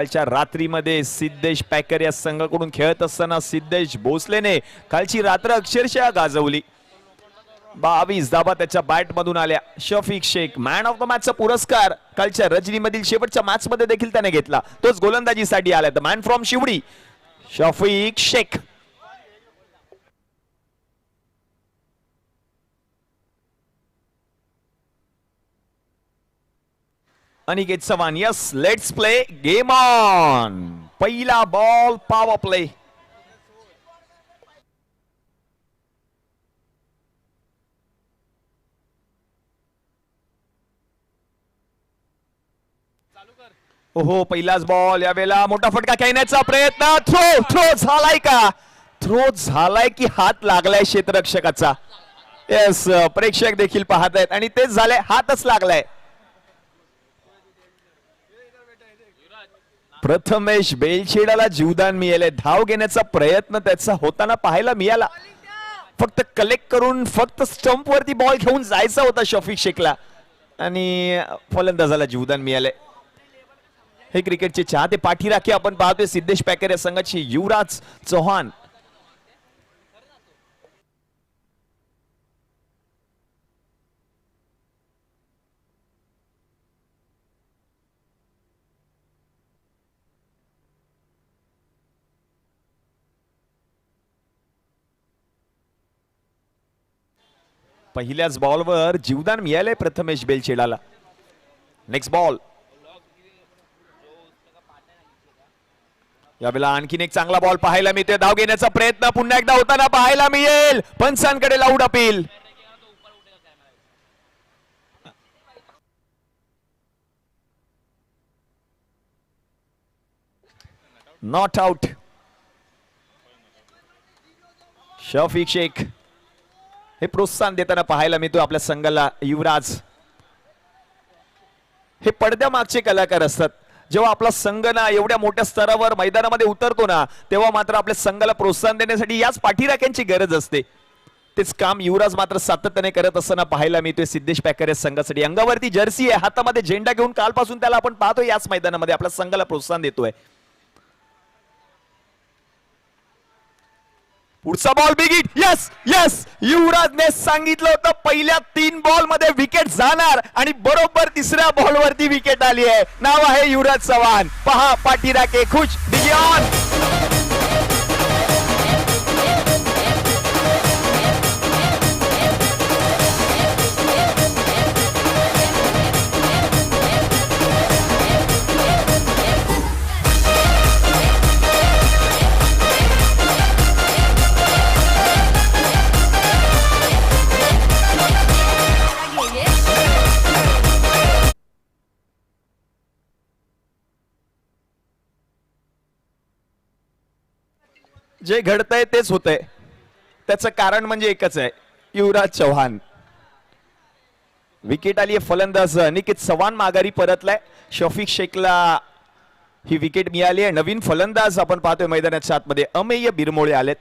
कालच्या रात्रीमध्ये सिद्धेश पॅकर या संघाकडून खेळत असताना सिद्धेश भोसलेने कालची रात्र अक्षरशः गाजवली. 22 धावा त्याच्या बॅट मधून आल्या. Shafiq Shaikh man of the मॅचचा पुरस्कार कालच्या रजनीमधील शेवटच्या मॅच मध्ये देखील त्याने घेतला. तोच गोलंदाजीसाठी आला. The man from Shivdi Shafiq Shaikh. Aniket Chavan. Yes, let's play game on. पहिला बॉल पॉवर प्ले. ओहो, पहिलाच बॉल. यावेळेला मोठा फटका खेळण्याचा प्रयत्न. थ्रो झालाय का? थ्रो झालाय की हात लागलाय क्षेत्ररक्षकाचा? यस, प्रेक्षक देखील पाहत आहेत आणि तेच झालंय, हातच लागलाय. प्रथमेश बेलछेडाला जीवदान मिळाले. धाव घेण्याचा प्रयत्न त्याचा होताना पाहायला मिळाला. फक्त कलेक्ट करून फक्त स्टंप वरती बॉल घेऊन जायचा होता शफीक शेखला आणि फलंदाजाला जीवदान मिळाले. हे क्रिकेटचे चाहते पाठीराखे आपण पाहतोय सिद्धेश पॅकर या संघाची युवराज चौहान. पहिल्याच बॉलवर जीवदान मिळाले प्रथमेश बेलछेडाला. Next ball. यावेळेला आणखीन एक चांगला बॉल पाहायला मिळतोय. धाव घेण्याचा प्रयत्न पुन्हा एकदा होताना पाहायला मिळेल. पंचांकडे loud appeal. Not out. Shafiq Shaikh हे प्रोत्साहन देताना पाहायला मिळतोय आपल्या संघाला. युवराज हे पडद्या मागचे कलाकार असतात. जेव्हा आपला संघ ना एवढ्या मोठ्या स्तरावर मैदानामध्ये उतरतो ना, तेव्हा मात्र आपल्या संघाला प्रोत्साहन देण्यासाठी याच पाठीराख्यांची गरज असते. तेच काम युवराज मात्र सातत्याने करत असताना पाहायला मिळतोय सिद्धेश पॅकर या संघासाठी. अंगावरती जर्सी आहे, हातामध्ये झेंडा घेऊन कालपासून त्याला आपण पाहतोय याच मैदानामध्ये आपल्या संघाला प्रोत्साहन देतोय. पुढचा ball big hit. Yes yes, युवराजने सांगितलं होतं पहिल्या 3 बॉल मध्ये विकेट जाणार आणि बरोबर तिसऱ्या बॉल वरती विकेट आली आहे. नाव आहे युवराज चव्हाण. पहा पाठीराखे खुश. बियॉन जे घडतंय तेच होतंय. त्याचं कारण म्हणजे एकच आहे, युवराज चव्हाण. विकेट आली आहे. फलंदाज अनिकेत चव्हाण माघारी परतलाय. शफीक शेखला ही विकेट मिळाली आहे. नवीन फलंदाज आपण पाहतोय मैदानाच्या आतमध्ये अमेय बिरमोळे आलेत.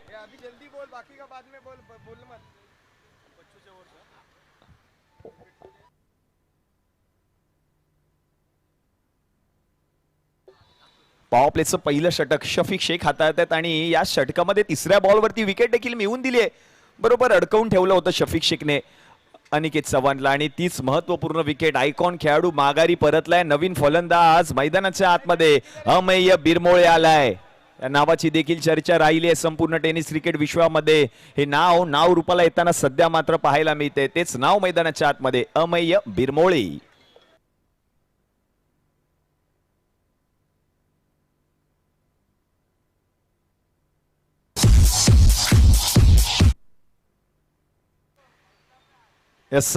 पॉवर प्लेचं पहिलं षटक शफीक शेख हाताळतात आणि या षटकामध्ये तिसऱ्या बॉलवरती विकेट देखील मिळवून दिली आहे. बरोबर अडकवून ठेवलं होतं शफीक शेखने अनिकेत चव्हाणला आणि तीच महत्वपूर्ण विकेट. आयकॉन खेळाडू माघारी परतलाय. नवीन फलंदाज मैदानाच्या आतमध्ये अमेय बिरमोळे आलाय. या नावाची देखील चर्चा राहिली आहे संपूर्ण टेनिस क्रिकेट विश्वामध्ये. हे नाव रूपाला येताना सध्या मात्र पाहायला मिळते. तेच नाव मैदानाच्या आतमध्ये अमेय बिरमोळे.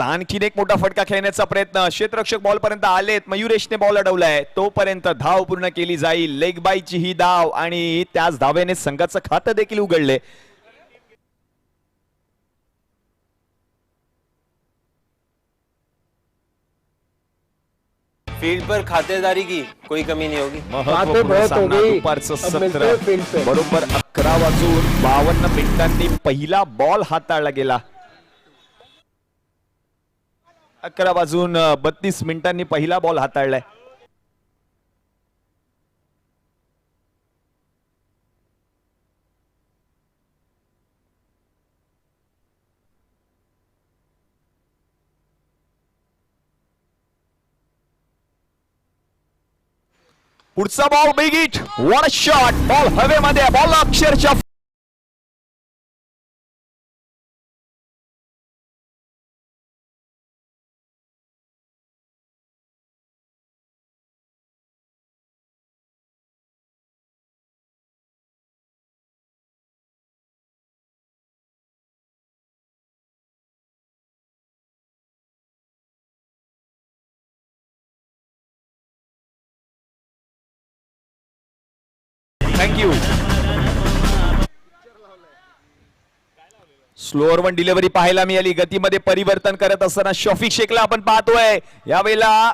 आणखीन एक मोठा फटका खेळण्याचा प्रयत्न. क्षेत्ररक्षक बॉल पर्यंत आलेत. मयुरेशने बॉल अडवलाय. तोपर्यंत धाव पूर्ण केली जाईल. लेग बायची ही धाव आणि त्याच धावेने संघाचं खातं देखील उघडले. फील्ड पर खातेदारी की कोई कमी नहीं होगी. महत्वपूर्ण सामना दुपारचं सत्र. बरोबर 11:52 पहिला बॉल हाताळला गेला. 11:32 पहिला बॉल हाताळलाय. पुढचा ball big hit, one shot, ball हवेमध्ये, बॉल अक्षरशः थँक्यू. स्लोअर वन डिलिव्हरी पाहायला मिळाली. गतीमध्ये परिवर्तन करत असताना शफिक शेखला आपण पाहतोय. यावेळेला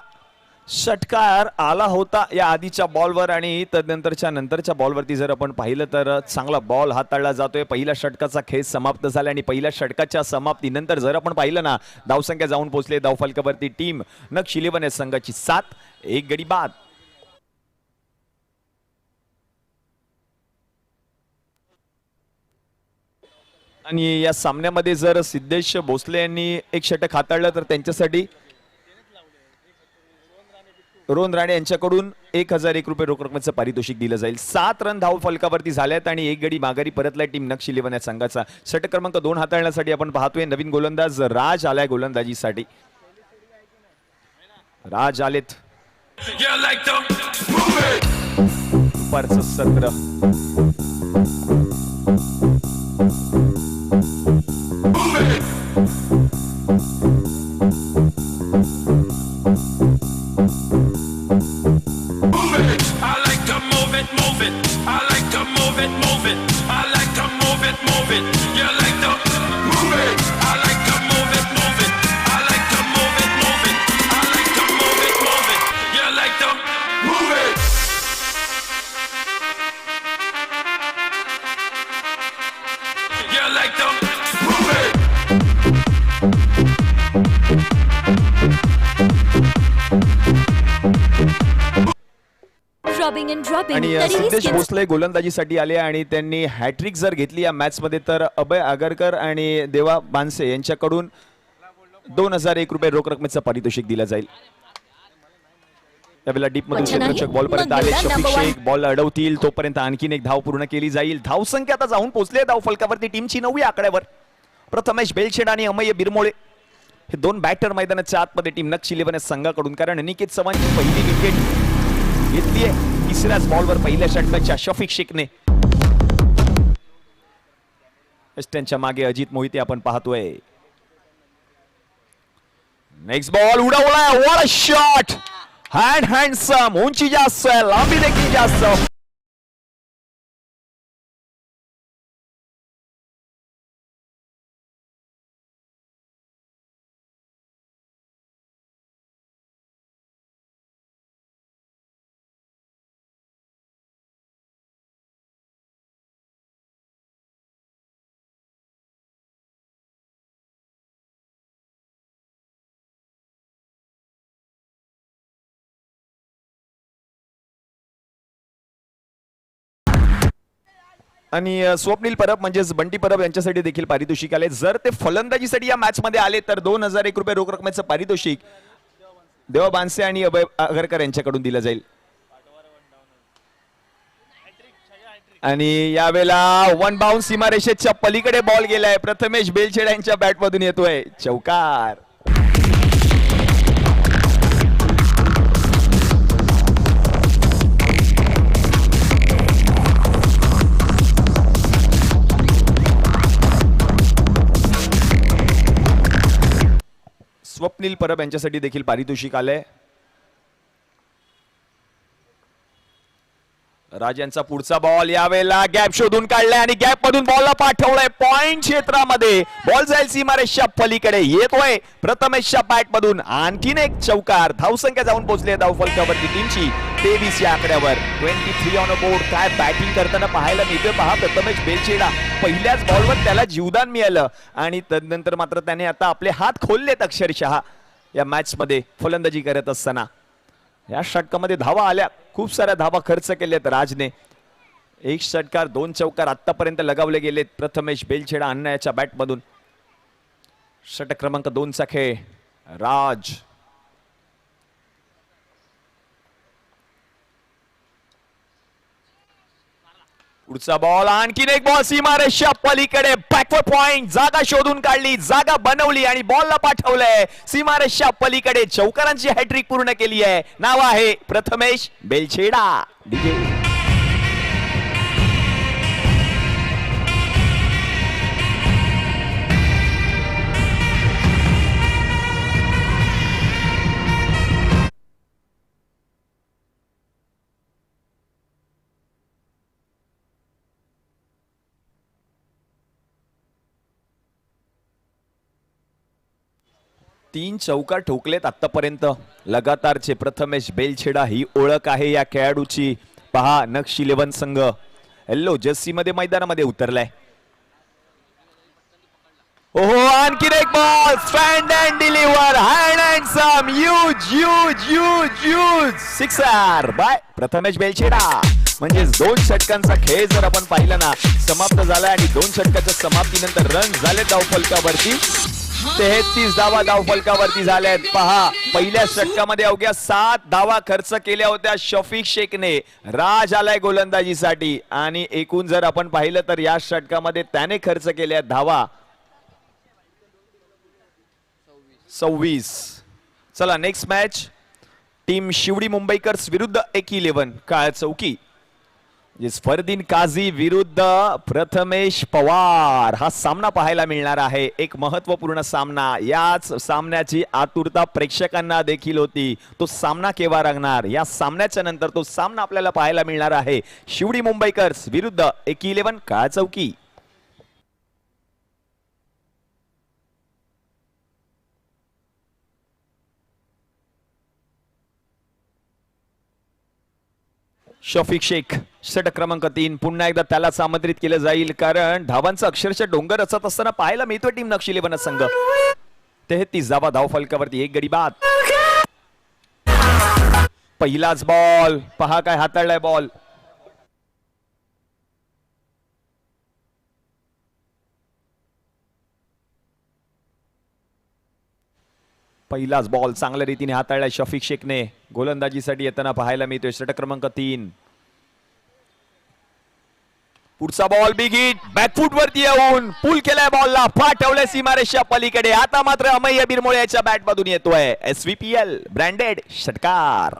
षटकार आला होता या आधीच्या बॉलवर आणि नंतरच्या बॉलवरती जर आपण पाहिलं तर चांगला बॉल हाताळला जातोय. पहिल्या षटकाचा खेळ समाप्त झाला आणि पहिल्या षटकाच्या समाप्तीनंतर जर आपण पाहिलं ना, धावसंख्या जाऊन पोहोचले धावफलकावरती टीम नक्ष 11 या संघाची 7, 1 गडी बाद. आणि या सामन्यामध्ये जर सिद्धेश भोसले यांनी एक षटक हाताळलं तर त्यांच्यासाठी रोहन राणे यांच्याकडून 1001 रुपये रोख रकमेचं पारितोषिक दिलं जाईल. 7 रन धाव फलकावरती झाल्यात आणि 1 गडी माघारी परतलाय टीम नक्ष 11 या संघाचा. षटक क्रमांक 2 हाताळण्यासाठी आपण पाहतोय नवीन गोलंदाज राज आलाय गोलंदाजीसाठी. राज आलेत. दुपारचं सत्र आणि सिद्धेश भोसले गोलंदाजीसाठी आले आणि त्यांनी हॅट्रिक जर घेतली या मॅच मध्ये तर अभय आगरकर आणि देवा बानसे यांच्याकडून 2001 रुपये रोख रकमेचं पारितोषिक दिलं जाईल. त्यावेळेला डीप मधून क्षेत्ररक्षक बॉल पर्यंत आले. शफिक शेख बॉल अडवतील तोपर्यंत आणखीन एक धाव पूर्ण केली जाईल. धावसंख्या आता जाऊन पोहोचले धाव फलकावरती टीमची 9 आकड्यावर. प्रथमेश बेलछेड आणि अमय बिरमोळे हे दोन बॅटर मैदानाच्या आतमध्ये टीम नक्ष 11 संघाकडून, कारण अनिकेत चव्हाणची पहिली विकेट घेतली आहे तिसऱ्याच बॉलवर पहिल्या षटकाच्या शफिक शेखने. त्यांच्या मागे अजित मोहिते आपण पाहतोय. नेक्स्ट बॉल उडवलाय, व्हाट अ शॉट, हँडसम, उंची जास्त आहे, लांबी देखील जास्त. आणि स्वप्नील परब म्हणजेच बंटी परब यांच्यासाठी देखील पारितोषिक आले. जर ते फलंदाजीसाठी या मॅच मध्ये आले तर 2001 रुपये रोख रकमेचं पारितोषिक देवा बानसे आणि अभय आगरकर यांच्याकडून दिलं जाईल. आणि यावेळेला वन बाउंस सीमारेषेच्या पलीकडे बॉल गेलाय. प्रथमेश बेलछेड यांच्या बॅट मधून येतोय चौकार. स्वप्नील परब यांच्यासाठी देखील पारितोषिक आलंय. राजांचा पुढचा बॉल यावेळेला गॅप शोधून काढलाय आणि गॅप मधून बॉलला पाठवलाय पॉइंट क्षेत्रामध्ये. बॉल जाईल सीमारेषच्या पलीकडे, येतोय प्रथमेशच्या बॅट मधून आणखीन एक चौकार. धावसंख्या जाऊन पोहोचली धाव फलकावरती टीमची 23 या आकड्यावर. 23 ऑन अ बोर्ड. काय बॅटिंग करताना पाहायला मिळते पहा. प्रथमेश बेलछेडा पहिल्याच बॉलवर त्याला जीवदान मिळालं आणि तदनंतर मात्र त्याने आता आपले हात खोललेत अक्षरशः या मॅच मध्ये फलंदाजी करत असताना. या षटकामध्ये धावा आल्या, खूप साऱ्या धावा खर्च केल्यात राजने. 1 षटकार 2 चौकार आतापर्यंत लगावले गेलेत प्रथमेश बेलछेडा अण्णा याच्या बॅट मधून. षटक क्रमांक 2 चा खेळ. राज पुढचा बॉल, आणखीन एक बॉल सीमारेषा पलीकडे, बॅकवर्ड पॉइंट, जागा शोधून काढली, जागा बनवली आणि बॉलला पाठवलंय सीमारेषा पलीकडे. चौकारांची हॅट्रिक पूर्ण केली आहे. नाव आहे प्रथमेश बेलछेडा. तीन चौकार ठोकलेत आतापर्यंत लगातारचे प्रथमेश बेलछेडा ही ओळख आहे या खेळाडूची. पहा नक्ष 11 संघ येल्लो जर्सी मध्ये मैदानामध्ये उतरलाय. ओहो, आणखीन एक ball, stand and deliver, hand and some, huge huge huge huge sixer by Prathamesh Belchheda. म्हणजे 2 षटकांचा खेळ जर आपण पाहिला ना समाप्त झाला आणि 2 षटकाच्या समाप्तीनंतर रन झाले धावफलकावरती 33 धावा धावफलकावरती झाल्यात. पहा पहिल्या षटकामध्ये अवघ्या 7 धावा खर्च केल्या होत्या शफिक शेखने. राज आलाय गोलंदाजीसाठी आणि एकूण जर आपण पाहिलं तर या षटकामध्ये त्याने खर्च केल्या धावा 26. चला next match, team Shivdi Mumbaikars विरुद्ध AK11 काळ चौकी. फरदीन काझी विरुद्ध प्रथमेश पवार हा सामना पाहायला मिळणार आहे. एक महत्वपूर्ण सामना. याच सामन्याची आतुरता प्रेक्षकांना देखील होती. तो सामना केव्हा रंगणार, या सामन्याच्या नंतर तो सामना आपल्याला पाहायला मिळणार आहे. शिवडी मुंबईकर्स विरुद्ध AK11 काळ चौकी. शफिक शेख षटक क्रमांक 3. पुन्हा एकदा त्यालाच आमंत्रित केलं जाईल कारण धावांचा अक्षरशः डोंगर रचत असताना पाहायला मिळतोय टीम नक्ष 11 संघ. 33 धावा धावफलकावरती, एक गडी बाद. पहिलाच बॉल, पहा काय हाताळलाय बॉल. पहिलाच बॉल चांगल्या रीतीने हाताळलाय शफिक शेखने. गोलंदाजीसाठी येताना पाहायला मिळतोय षटक क्रमांक 3. पुढचा बॉल बिग हिट, बॅकफूट वरती येऊन पुल केलाय बॉलला, पाठवलंय सीमारेषा पलीकडे. आता मात्र अमय बिरमोळे याच्या बॅट मधून येतोय SVPL ब्रँडेड षटकार.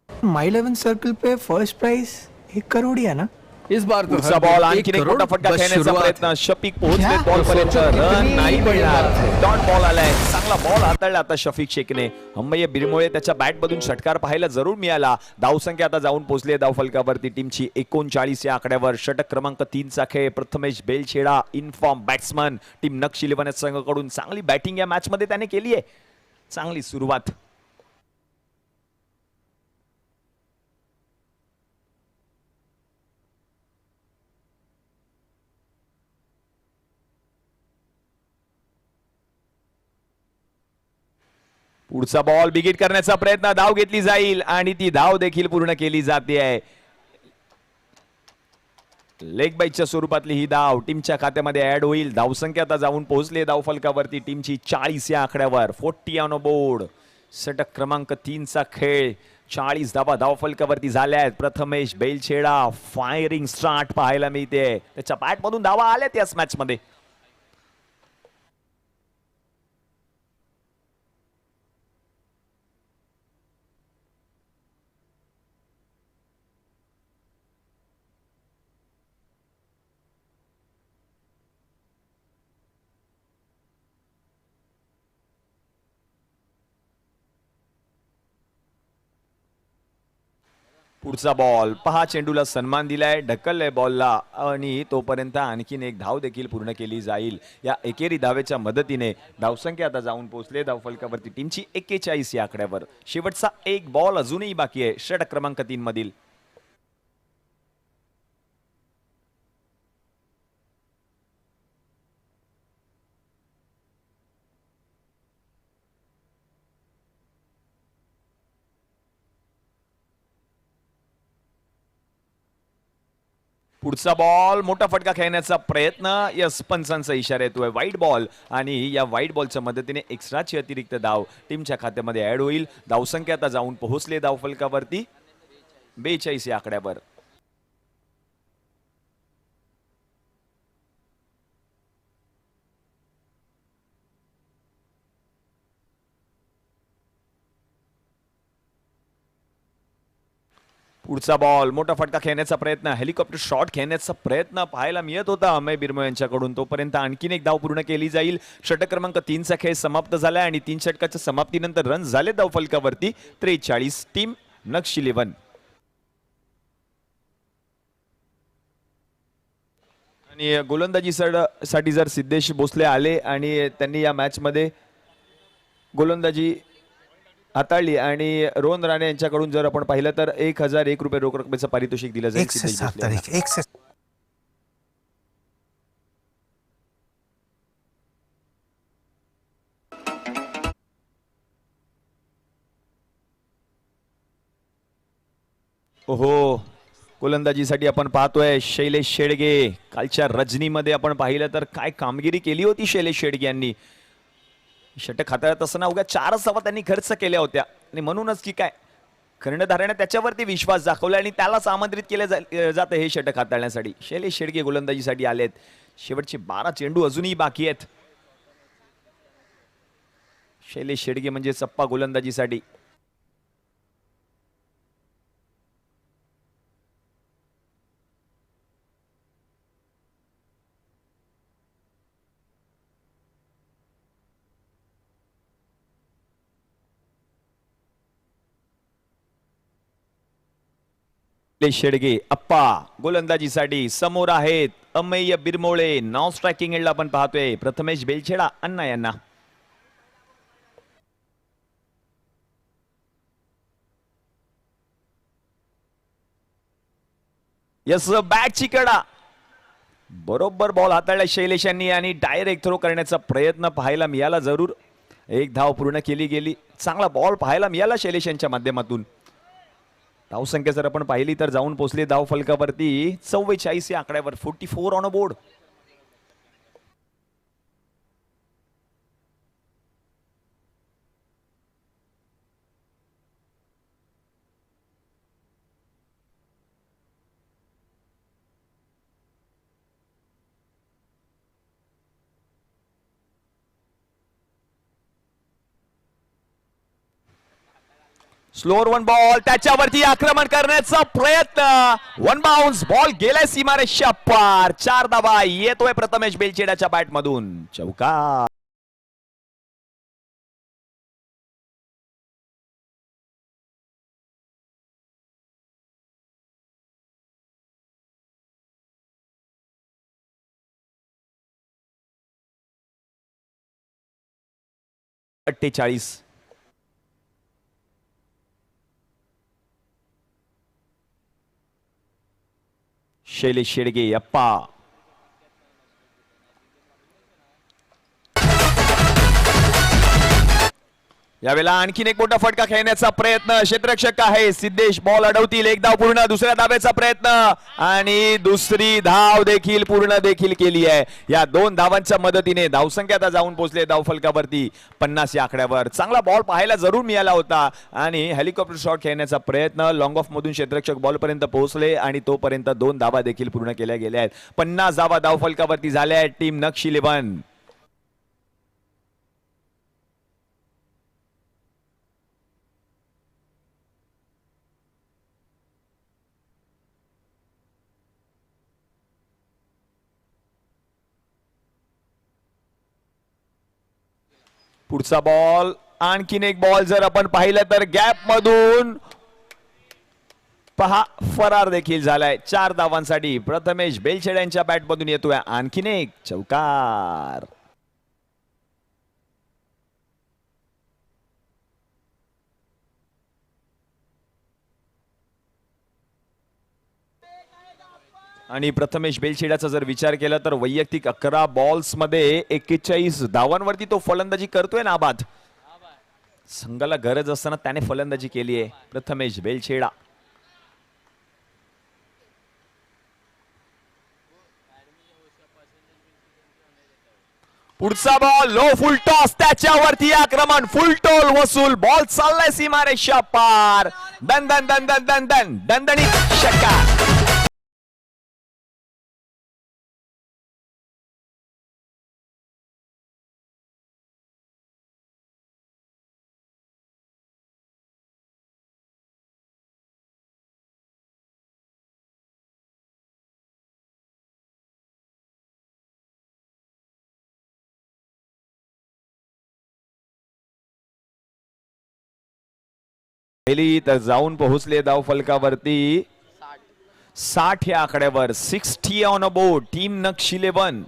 माई 11 सर्कल पे फर्स्ट प्राइस 1 करोड़ ही है ना इस बार तो पुढचा बॉल, आणखीन एक मोठा फटका खेळण्याचा प्रयत्न. शफिक पोहोचले बॉल पर्यंत, रन नाही मिळणार. डॉट बॉल आलाय, चांगला बॉल हाताळला आता शफिक शेखने. अमय बिरमोळे त्याच्या बॅट मधून षटकार पाहायला जरूर मिळाला. धावसंख्या आता जाऊन पोहोचली धावफलकावरती टीमची 39 या आकड्यावर. षटक क्रमांक 3 चा खेळ. Prathamesh Belchheda inform batsman. Team Naksh 11 संघाकडून चांगली बॅटिंग या मॅच मध्ये त्याने केली आहे. चांगली सुरुवात. पुढचा बॉल बिगिट करण्याचा प्रयत्न, धाव घेतली जाईल आणि ती धाव देखील पूर्ण केली जाते आहे. लेग बाईच्या स्वरूपातली ही धाव टीमच्या खात्यामध्ये ऍड होईल. धावसंख्या आता जाऊन पोहोचली धावफलकावरती टीमची 40 या आकड्यावर. 40 ऑन बोर्ड. षटक क्रमांक 3 चा खेळ. 40 धावा धावफलकावरती झाल्या आहेत. प्रथमेश बेलछेडा फायरिंग स्टार्ट पाहायला मिळते. त्याच्या बॅट मधून धावा आल्यात याच मॅच मध्ये. पुढचा बॉल, पहा चेंडूला सन्मान दिलाय, ढकललाय बॉलला आणि तोपर्यंत आणखीन एक धाव देखील पूर्ण केली जाईल. या एकेरी धावेच्या मदतीने धावसंख्या आता जाऊन पोहोचले धावफलकावरती टीमची 41 या आकड्यावर. शेवटचा एक बॉल अजूनही बाकी आहे षटक क्रमांक 3 मधील. पुढचा बॉल मोठा फटका खेळण्याचा प्रयत्न. यस, पंचांचा इशारा येतोय व्हाईट बॉल आणि या व्हाईट बॉलच्या मदतीने एक्स्ट्राची अतिरिक्त धाव टीमच्या खात्यामध्ये ऍड होईल. धावसंख्या आता जाऊन पोहोचले धावफलकावरती 42 या आकड्यावर. पुढचा बॉल मोठा फटका खेळण्याचा प्रयत्न, हेलिकॉप्टर शॉट खेळण्याचा प्रयत्न पाहायला मिळत होता अमय बिर्मो यांच्याकडून. तोपर्यंत आणखीन एक धाव पूर्ण केली जाईल. षटक क्रमांक 3 चा खेळ समाप्त झालाय आणि 3 षटकाच्या समाप्तीनंतर रन झाले धावफलकावरती 43. टीम नक्श 11. आणि गोलंदाजी साठी जर सिद्धेश भोसले आले आणि त्यांनी या मॅच मध्ये गोलंदाजी हाताळली आणि रोहन राणे यांच्याकडून जर आपण पाहिलं तर 1001 रुपये रोख रकमेचं पारितोषिक दिलं जाईल सिद्धेश भोसले यांना. ओहो, गोलंदाजीसाठी आपण पाहतोय शैलेश शेडगे. कालच्या रजनीमध्ये आपण पाहिलं तर काय कामगिरी केली होती शैलेश शेडगे यांनी. षटक हाताळत असताना उद्या 4 धावा त्यांनी खर्च केल्या होत्या आणि म्हणूनच की काय कर्णधाराने त्याच्यावरती विश्वास दाखवला आणि त्यालाच आमंत्रित केले जातं हे षटक हाताळण्यासाठी. शैलेश शेडगे गोलंदाजीसाठी आलेत. शेवटचे 12 चेंडू अजूनही बाकी आहेत. शैलेश शेडगे म्हणजे चप्पा गोलंदाजीसाठी. शेडगे अप्पा गोलंदाजीसाठी समोर आहेत अमेय बिरमोळे. नॉन स्ट्रायकिंग एंडला आपण पाहतोय प्रथमेश बेलछेडा अण्णा यांना. यस, बॅटची कडा. बरोबर बॉल हाताळला शैलेश यांनी आणि डायरेक्ट थ्रो करण्याचा प्रयत्न पाहायला मिळाला. जरूर एक धाव पूर्ण केली गेली. चांगला बॉल पाहायला मिळाला शैलेश यांच्या माध्यमातून. धावसंख्या जर आपण पाहिली तर जाऊन पोहोचले धाव फलकावरती 44 या आकड्यावर. 44 on a board. Slower one ball, त्याच्यावरती आक्रमण करण्याचा प्रयत्न. वन बाउन्स बॉल गेलाय सीमारेषेच्या पार. 4 धावा येतोय प्रथमेश बेलछेडाच्या बॅट मधून. चौकार. अठ्ठेचाळीस. शैलेश शेडगे अप्पा. यावेळेला आणखीन एक मोठा फटका खेळण्याचा प्रयत्न. क्षेत्ररक्षक आहे सिद्धेश. बॉल अडवतील. एक धाव पूर्ण. दुसऱ्या धावेचा प्रयत्न आणि दुसरी धाव देखील पूर्ण देखील केली आहे. या 2 धावांच्या मदतीने धावसंख्या आता जाऊन पोहोचले धाव फलकावरती 50 या आकड्यावर. चांगला बॉल पाहायला जरूर मिळाला होता आणि हेलिकॉप्टर शॉट खेळण्याचा प्रयत्न. लॉंग ऑफ मधून क्षेत्ररक्षक बॉल पर्यंत पोहोचले आणि तोपर्यंत 2 धावा देखील पूर्ण केल्या गेल्या आहेत. 50 धावा धाव फलकावरती झाल्या आहेत टीम नक्श 11. पुढचा बॉल, आणखीन एक बॉल जर आपण पाहिलं तर गॅप मधून पहा फरार देखील झालाय. 4 धावांसाठी प्रथमेश बेलछेडा यांच्या बॅट मधून येतोय आणखीन एक चौकार. आणि प्रथमेश बेलछेडाचा जर विचार केला तर वैयक्तिक 11 बॉल्स मध्ये 41 धावांवरती तो फलंदाजी करतोय ना बाद. संघाला गरज असताना त्याने फलंदाजी केली आहे प्रथमेश बेलछेडा. पुढचा बॉल लो फुल टॉस, त्याच्यावरती आक्रमण, फुल टोल वसूल, बॉल चाललाय सीमारेषा पार, दन दन दन दन दन दन दणदणीत षटकार. पहिली तर जाऊन पोहोचले धाव फलकावरती 60 या आकड्यावर, 60 on a board team Naksh 11.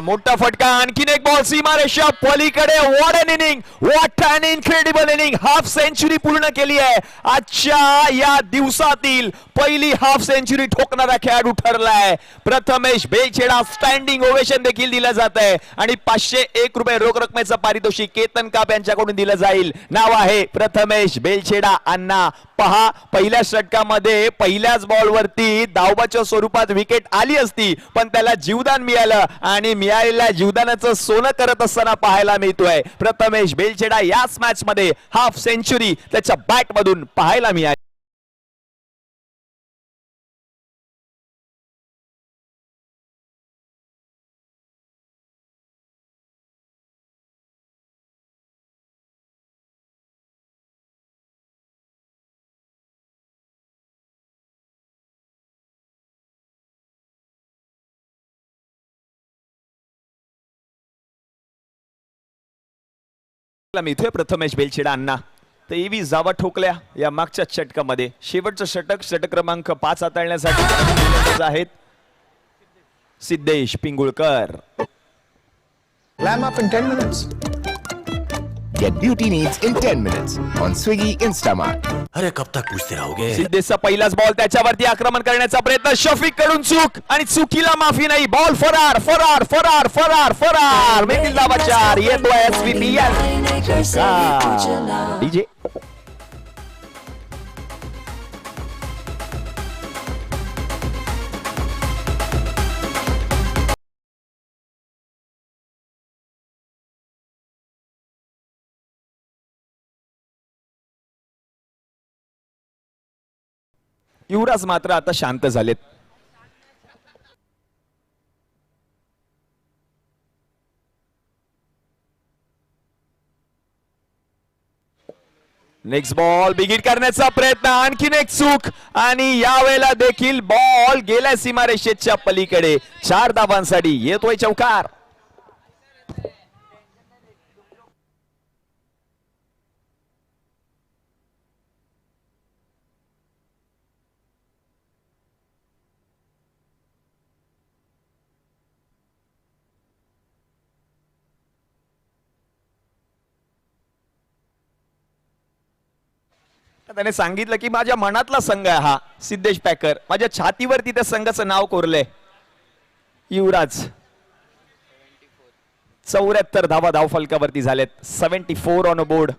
मोठा फटका, आणखीन एक बॉल सीमारेषा पलीकडे. What an inning, what an incredible inning. Half century पूर्ण केली आहे आजच्या या दिवसातील पहिली हाफ सेंचुरी ठोकणारा खेळाडू ठरलाय प्रथमेश बेलछेडा. स्टँडिंग ओवेशन देखील दिलं जात आहे आणि 501 रुपये रोख रकमेचं पारितोषिक केतन काप यांच्याकडून दिलं जाईल. नाव आहे प्रथमेश बेलछेडा अण्णा. पहा, पहिल्या षटकामध्ये पहिल्याच बॉलवरती धावबाच्या स्वरूपात विकेट आली असती, पण त्याला जीवदान मिळालं आणि मिळालेल्या जीवदानाचं सोनं करत असताना पाहायला मिळतोय प्रथमेश बेलछेडा. याच मॅच मध्ये हाफ सेंचुरी त्याच्या बॅट मधून पाहायला मिळाली. मिळतोय प्रथमेश बेलछेडा अण्णा. 23 धावा ठोकल्या या मागच्या षटकामध्ये. शेवटचं षटक, षटक क्रमांक 5 हाताळण्यासाठी आहेत Siddhesh पिंगुळकर. Climb up in 10 minutes. Get beauty needs in 10 minutes on Swiggy Instamart. अरे कब तक पूछते रहोगे? सिद्धेशचा पहिलाच बॉल, त्याच्यावरती आक्रमण करण्याचा प्रयत्न, शफिक कडून चूक आणि चुकीला माफी नाही. बॉल फरार फरार फरार फरार फरार. मिळतील धावा 4. येतोय SVPL डीजे. युवराज मात्र आता शांत झालेत. नेक्स्ट बॉल, बिगिट करण्याचा प्रयत्न, आणखीन एक चूक आणि यावेळेला देखील बॉल गेल्या सीमारेषेच्या पलीकडे. 4 धावांसाठी येतोय चौकार. त्याने सांगितलं की माझ्या मनातला संघ आहे हा सिद्धेश पॅकर. माझ्या छातीवरती त्या संघाचं नाव कोरलंय. युवराज 74 धावा धाव फलकावरती झालेत. 74 ऑन अ बोर्ड.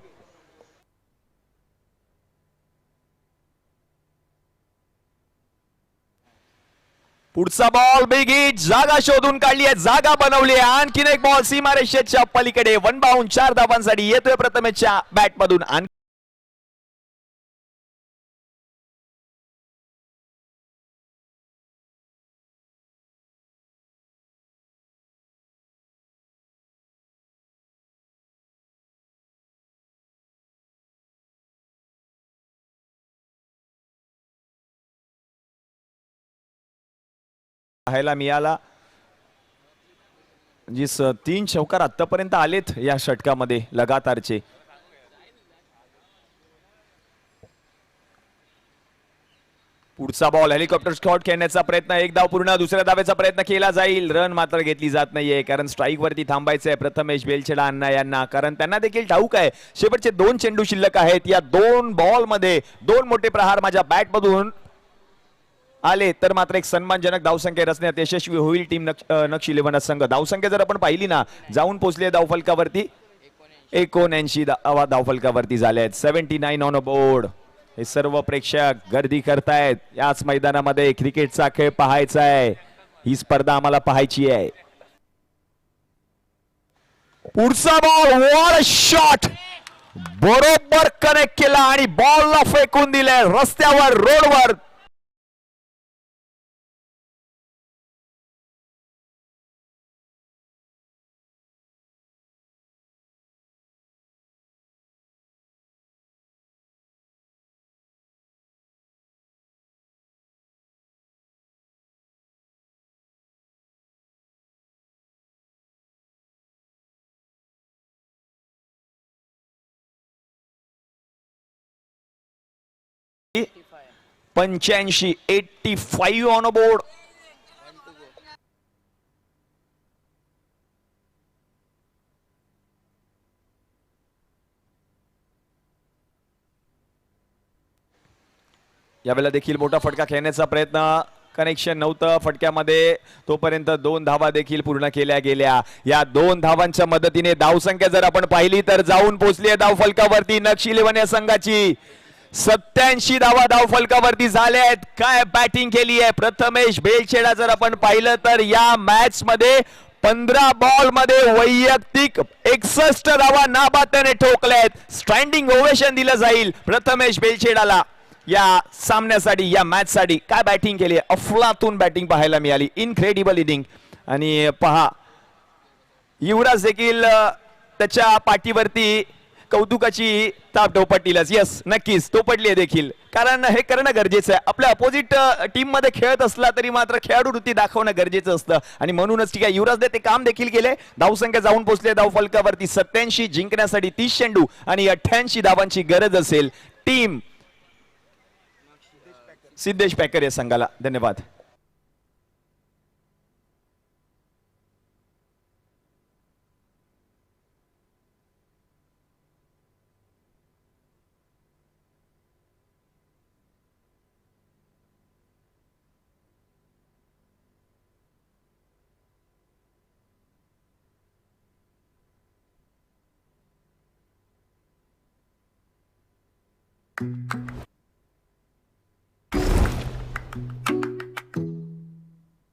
पुढचा बॉल, बिग हिट. जागा शोधून काढली आहे, जागा बनवली आहे. आणखीन एक बॉल सीमारेषेच्या पलीकडे. 1 बाउंड. 4 धावांसाठी येतोय प्रथमेशच्या बॅट मधून. पाहायला मिळाला जी 3 चौकार आतापर्यंत आलेत या षटकामध्ये लगातारचे. पुढचा बॉल, हेलिकॉप्टर शॉट खेळण्याचा प्रयत्न. एक धाव पूर्ण. दुसऱ्या धावेचा प्रयत्न केला जाईल. रन मात्र घेतली जात नाहीये, कारण स्ट्राईक वरती थांबायचंय प्रथमेश बेलछेडा अण्णा यांना, कारण त्यांना देखील ठाऊक आहे शेवटचे 2 चेंडू शिल्लक आहेत. या 2 बॉल मध्ये 2 मोठे प्रहार माझ्या बॅट मधून आले तर मात्र एक सन्मानजनक धावसंख्या रचण्यात यशस्वी होईल टीम नक्षी 11 संघ. धावसंख्या जर आपण पाहिली ना, जाऊन पोहोचली धावफलकावरती 79 धावफलकावरती झाले आहेत. 79 ऑन अ बोर्ड. हे सर्व प्रेक्षक गर्दी करतायत. याच मैदानामध्ये क्रिकेटचा खेळ पाहायचा आहे. ही स्पर्धा आम्हाला पाहायची आहे. पुढचा बॉल, वॉट शॉट, बरोबर कनेक्ट केला आणि बॉलला फेकून दिले रस्त्यावर, रोडवर. पंच्याऐंशी 85 ऑन अ बोर्ड. यावेळेला देखील मोठा फटका खेळण्याचा प्रयत्न, कनेक्शन नव्हतं फटक्यामध्ये. तोपर्यंत 2 धावा देखील पूर्ण केल्या गेल्या. या 2 धावांच्या मदतीने धावसंख्या जर आपण पाहिली तर जाऊन पोहोचली आहे धावफलकावरती नक्षी 11 या संघाची. 87 धावा धावफलकावरती झाल्या आहेत. काय बॅटिंग केली आहे प्रथमेश बेलछेडा. जर आपण पाहिलं तर या मॅच मध्ये 15 बॉल मध्ये वैयक्तिक 61 धावा नाबादने ठोकल्या आहेत. स्टँडिंग ओवेशन दिलं जाईल प्रथमेश बेलछेडाला या सामन्यासाठी, या मॅच साठी. काय बॅटिंग केली आहे, अफलातून बॅटिंग पाहायला मिळाली. Incredible inning. आणि पहा, युवराज देखील त्याच्या पाठीवरती कौतुकाची ताप टोपटलीच. यस, नक्कीच टोपटली आहे देखील, कारण हे करणं गरजेचं आहे. आपल्या अपोजिट टीम मध्ये खेळत असला तरी मात्र खेळाडू वृत्ती दाखवणं गरजेचं असतं आणि म्हणूनच ठीक आहे, युवराजने ते काम देखील केले. धावसंख्या जाऊन पोहोचले धावफलकावरती 87. जिंकण्यासाठी 30 चेंडू आणि 88 धावांची गरज असेल टीम सिद्धेश पॅकर या संघाला. धन्यवाद.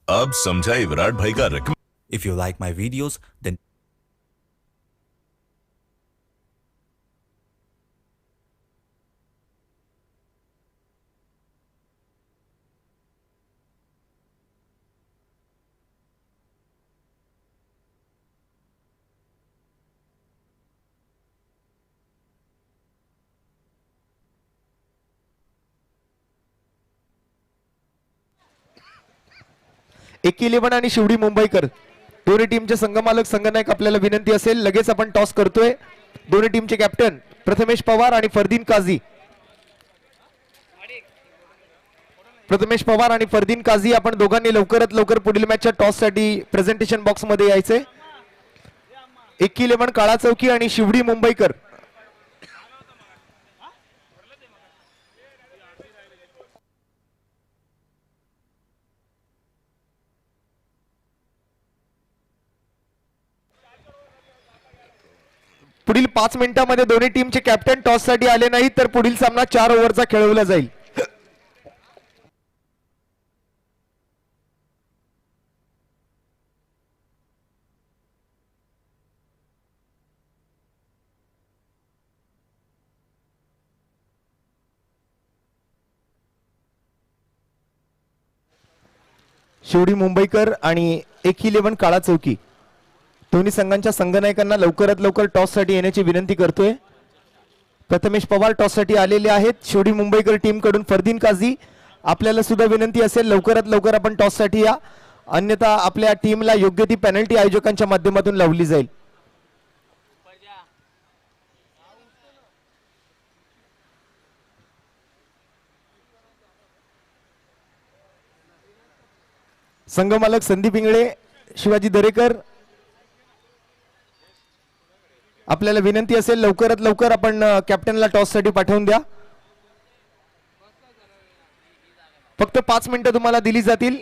अब समझाए विराट भाई का रकम. If you like my videos, then एकी 11 आणि शिवडी मुंबईकर दोन्ही टीमचे संघमालक संघनायक आपल्याला विनंती असेल, लगेच आपण टॉस करतोय. दोन्ही टीमचे कॅप्टन प्रथमेश पवार आणि फरदीन काझी. प्रथमेश पवार आणि फरदीन काझी, आपण दोघांनी लवकरात लवकर पुढील मॅचच्या टॉस साठी प्रेझेंटेशन बॉक्स मध्ये यायचे. एकी 11 काळा चौकी आणि शिवडी मुंबईकर. पुढील 5 मिनिटांमध्ये दोन्ही टीमचे कॅप्टन टॉस साठी आले नाही तर पुढील सामना 4 ओव्हरचा खेळवला जाईल. शिवडी मुंबईकर आणि एकी 11 काळा चौकी दोन्ही संघांच्या संघनायकांना लवकरात लवकर टॉस साठी येण्याची विनंती करतोय. प्रथमेश पवार टॉस साठी आलेले आहेत. शिवडी मुंबईकर टीम कडून फरदीन काझी, आपल्याला सुद्धा विनंती असेल लवकरात लवकर आपण टॉस साठी या, अन्यथा आपल्या टीमला योग्य ती पेनल्टी आयोजकांच्या माध्यमातून लावली जाईल. संघमालक संदीप इंगळे, शिवाजी दरेकर, आपल्याला विनंती असेल लवकरात लवकर आपण कॅप्टनला टॉस साठी पाठवून द्या. फक्त 5 मिनिटं तुम्हाला दिली जातील.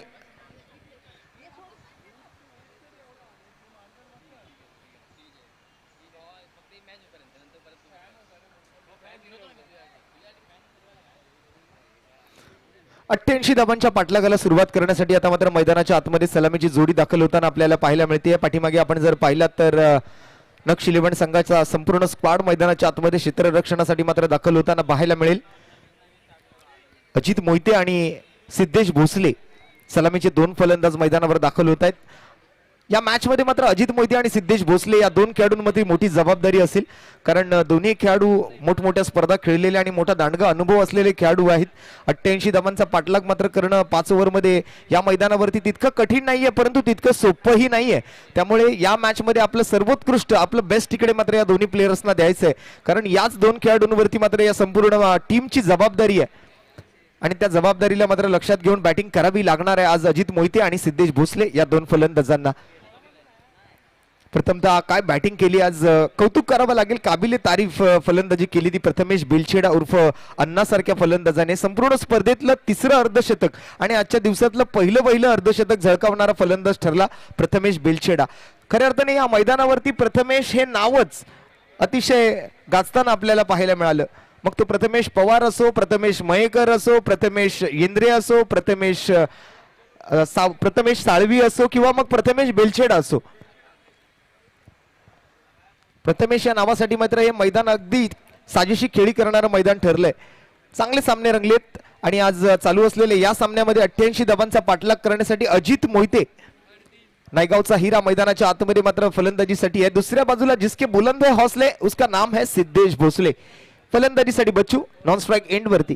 अठ्ठ्याऐंशी धावांच्या पाठलागाला सुरुवात करण्यासाठी आता मात्र मैदानाच्या आतमध्ये सलामीची जोडी दाखल होताना आपल्याला पाहायला मिळते. पाठीमागे आपण जर पाहिलात तर नक्ष 11 संघाचा संपूर्ण स्क्वॉड मैदानाच्या आतमध्ये क्षेत्ररक्षणासाठी मात्र दाखल होताना पाहायला मिळेल. अजित मोहिते आणि सिद्धेश भोसले सलामीचे 2 फलंदाज मैदानावर दाखल होत आहेत. या मॅच मध्ये मात्र अजित मोहिते आणि सिद्धेश भोसले या 2 खेळाडूंमध्ये मोठी जबाबदारी असेल, कारण दोन्ही खेळाडू मोठमोठ्या स्पर्धा खेळलेले आणि मोठा दांडगा अनुभव असलेले खेळाडू आहेत. 88 धावांचा पाठलाग मात्र करणं 5 ओव्हरमध्ये या मैदानावरती तितकं कठीण नाहीये, परंतु तितकं सोपंही नाहीये. त्यामुळे या मॅच मध्ये आपलं सर्वोत्कृष्ट, आपलं बेस्ट तिकडे मात्र या दोन्ही प्लेयर्सना द्यायचं आहे, कारण याच 2 खेळाडूंवरती मात्र या संपूर्ण टीमची जबाबदारी आहे आणि त्या जबाबदारीला मात्र लक्षात घेऊन बॅटिंग करावी लागणार आहे आज अजित मोहिते आणि सिद्धेश भोसले या 2 फलंदाजांना. प्रथमतः काय बॅटिंग केली आज, कौतुक करावं लागेल. काबिले तारीफ फलंदाजी केली ती प्रथमेश बेलछेडा उर्फ अण्णासारख्या फलंदाजाने. संपूर्ण स्पर्धेतलं 3रं अर्धशतक आणि आजच्या दिवसातलं पहिलं अर्धशतक झळकावणारा फलंदाज ठरला प्रथमेश बेलछेडा. खऱ्या अर्थाने या मैदानावरती प्रथमेश हे नावच अतिशय गाजताना आपल्याला पाहायला मिळालं. मग तो प्रथमेश पवार असो, प्रथमेश मयेकर असो, प्रथमेश येंद्रे असो, प्रथमेश साळवी असो किंवा मग प्रथमेश बेलछेडा असो. प्रथमेश या नावासाठी मात्र हे मैदान अगदी साजेशी खेळी करणारं मैदान ठरलंय. चांगले सामने रंगलेत आणि आज चालू असलेले या सामन्यामध्ये 88 धावांचा पाठलाग करण्यासाठी अजित मोहिते, नायगावचा हिरा, मैदानाच्या आतमध्ये मात्र फलंदाजीसाठी आहे. दुसऱ्या बाजूला जिसके बुलंद है हौसले उसका नाम है सिद्धेश भोसले. फलंदाजीसाठी बच्चू नॉन स्ट्राइक एंड वरती.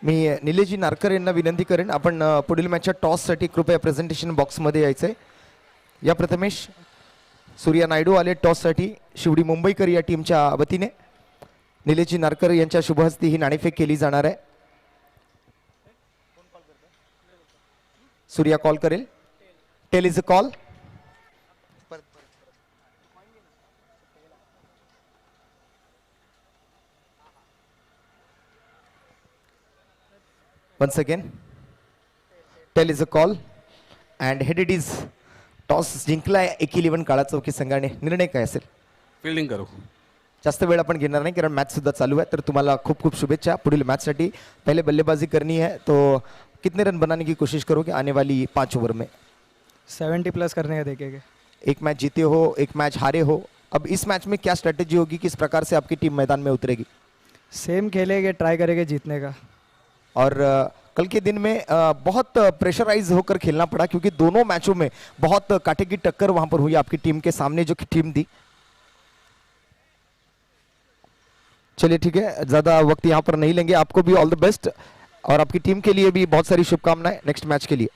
मी निलेशजी नारकर यांना विनंती करेन, आपण पुढील मॅचच्या टॉससाठी कृपया प्रेझेंटेशन बॉक्समध्ये यायचंय. या प्रथमेश सूर्या नायडू आले टॉससाठी शिवडी मुंबईकर या टीमच्या वतीने. निलेशजी नारकर यांच्या शुभहस्ती ही नाणेफेक केली जाणार आहे. सूर्या कॉल करेल. Tail is a call. Once again, tail is a call and head it is. Toss जिंकलाय 11 काळा चौकी संघाने. निर्णय काय असेल? फील्डिंग करू. जास्त वेळ आपण घेणार नाही कारण मॅच सुद्धा चालू आहे. तर तुम्हाला खूप खूप शुभेच्छा पुढील मॅचसाठी. पहले बल्लेबाजी करनी है तो कितने रन बनाने की कोशिश करोगे आने वाली 5 ओवर में? 70+ करने का देखेंगे. एक मैच जीते हो, एक मैच हारे हो. अब इस मैच में क्या स्ट्रेटेजी होगी, किस प्रकार से आपकी टीम मैदान में उतरेगी? सेम खेलेंगे, ट्राई करेंगे जीतने का. और कल के दिन में बहुत प्रेशराइज होकर खेलना पड़ा क्योंकि दोनों मैचों में बहुत कांटे की टक्कर वहां पर हुई आपकी टीम के सामने जो टीम थी. चलिए ठीक है, ज्यादा वक्त यहाँ पर नहीं लेंगे. आपको भी ऑल द बेस्ट. और आपकी टीम के लिए भी बहुत सारी शुभकामनाएं नेक्स्ट मैच के लिए।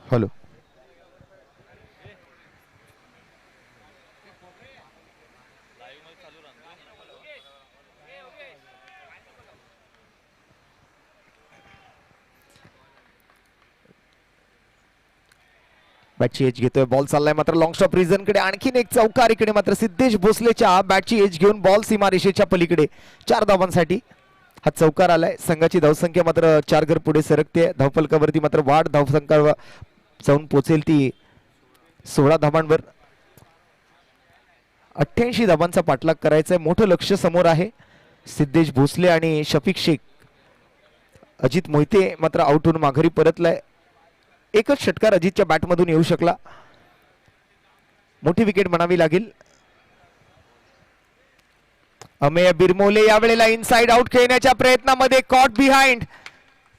हॅलो, बॅटची एज घेतोय, बॉल चाललाय मात्र लॉंग स्टॉप रिझन कडे, आणखीन एक चौकार इकडे मात्र सिद्धेश भोसलेच्या बॅटची एज घेऊन बॉल सीमारेषेच्या पलीकडे 4 धावांसाठी हा चौकार आलाय। संघाची धावसंख्या मात्र 4 गड पुढे सरकते, धावफलकावरती मात्र वाढ, धावसंख्या जाऊन पोहोचेल ती 16 धावांवर। 88 धावांचा पाठलाग करायचा आहे, मोठं लक्ष समोर आहे। सिद्धेश भोसले आणि शफिक शेख, अजित मोहिते मात्र आउट होऊन माघारी परतलाय। एकच षटकार अजितच्या बॅटमधून येऊ शकला, मोठी विकेट म्हणावी लागेल। अमेय बिरमोले यावेळेला इनसाइड आउट खेळण्याच्या प्रयत्नामध्ये कॉट बिहाइंड,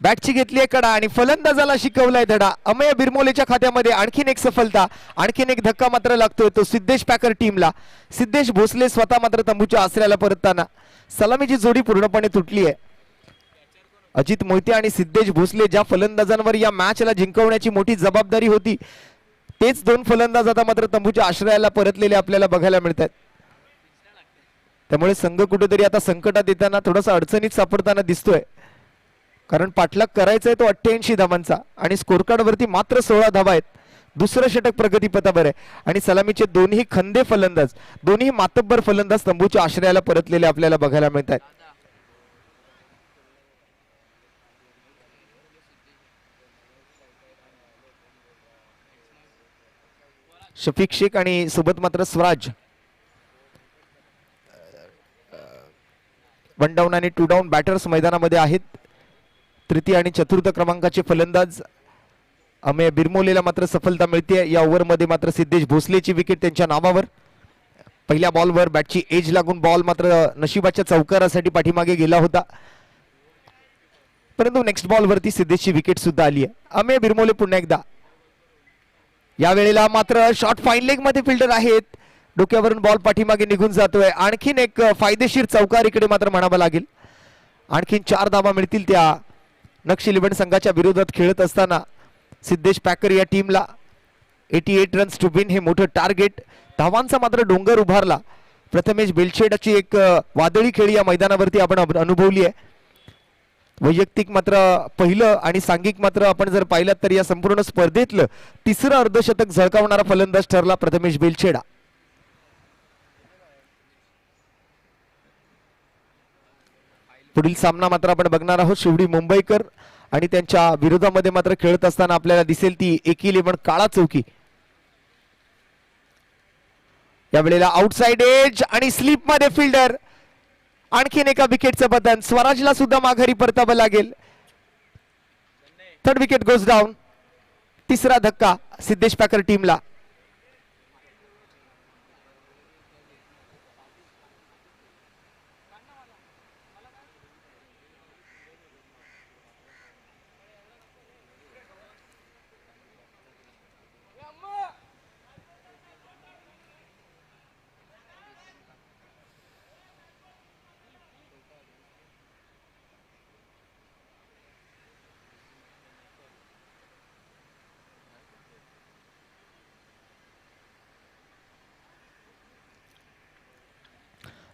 बॅटची घेतली कडा आणि फलंदाजाला शिकवलाय धडा। अमेय बिरमोलेच्या खात्यामध्ये आणखीन एक सफलता, आणखीन एक धक्का मात्र लागतोय तो सिद्धेश पॅकर टीमला। सिद्धेश भोसले स्वतः मात्र तंबूच्या आसऱ्याला परतताना सलामीची जोडी पूर्णपणे तुटली आहे। अजित मोहिते आणि सिद्धेश भोसले ज्या फलंदाजांवर या मॅचला जिंकवण्याची मोठी जबाबदारी होती, तेच 2 फलंदाज आता मात्र तंबूच्या आश्रयाला परतलेले आपल्याला बघायला मिळतात। त्यामुळे संघ कुठेतरी आता संकटात येताना थोडासा अडचणीत सापडताना दिसतोय, कारण पाठलाग करायचा आहे तो 88 धावांचा आणि स्कोर कार्ड वरती मात्र 16 धावा आहेत। दुसरं षटक प्रगतीपथावर आहे आणि सलामीचे दोन्ही खंदे फलंदाज, दोन्ही मातब्बर फलंदाज तंबूच्या आश्रयाला परतलेले आपल्याला बघायला मिळतात। शफिक शेख आणि सोबत मात्र स्वराज. 1 डाऊन आणि 2 डाऊन बॅटर्स मैदानामध्ये आहेत. तृतीय आणि चतुर्थ क्रमांकाचे फलंदाज. अमेय बिरमोलेला मात्र सफलता मिळते. या ओव्हरमध्ये मात्र सिद्धेश भोसलेची विकेट त्यांच्या नावावर. पहिल्या बॉलवर बॅटची एज लागून बॉल मात्र नशिबाच्या चौकारासाठी पाठीमागे गेला होता, परंतु नेक्स्ट बॉलवरती सिद्धेशची विकेट सुद्धा आली आहे. अमेय बिरमोले पुन्हा एकदा. या वेळेला मात्र शॉर्ट फाईन लेग मध्ये फिल्डर आहेत. डोक्यावरून बॉल पाठीमागे निघून जातोय. आणखीन एक फायदेशीर चौकार इकडे मात्र म्हणावा लागेल. आणखीन 4 धावा मिळतील त्या नक्षी 11 संघाच्या विरोधात खेळत असताना. सिद्धेश पॅकर या टीमला 88 रन्स टू विन हे मोठं टार्गेट. धावांचा मात्र डोंगर उभारला. प्रथमेश बेलशेडची एक वादळी खेळी या मैदानावरती आपण अनुभवली आहे. वैयक्तिक मात्र पहिलं आणि सांघिक मात्र आपण जर पाहिलं तर या संपूर्ण स्पर्धेतलं तिसरं अर्धशतक झळकावणारा फलंदाज ठरला प्रथमेश बेलशेडा. पुढील सामना मात्र आपण बघणार आहोत. शिवडी मुंबईकर आणि त्यांच्या विरोधामध्ये मात्र खेळत असताना आपल्याला दिसेल ती 11 काळा चौकी. या वेळेला आउटसाइड एज आणि स्लीप मध्ये फिल्डर. आणखीन एका विकेटचं बदन. स्वराजला सुद्धा माघारी परतावं लागेल. 3rd wicket goes down. तिसरा धक्का सिद्धेश पॅकर टीमला.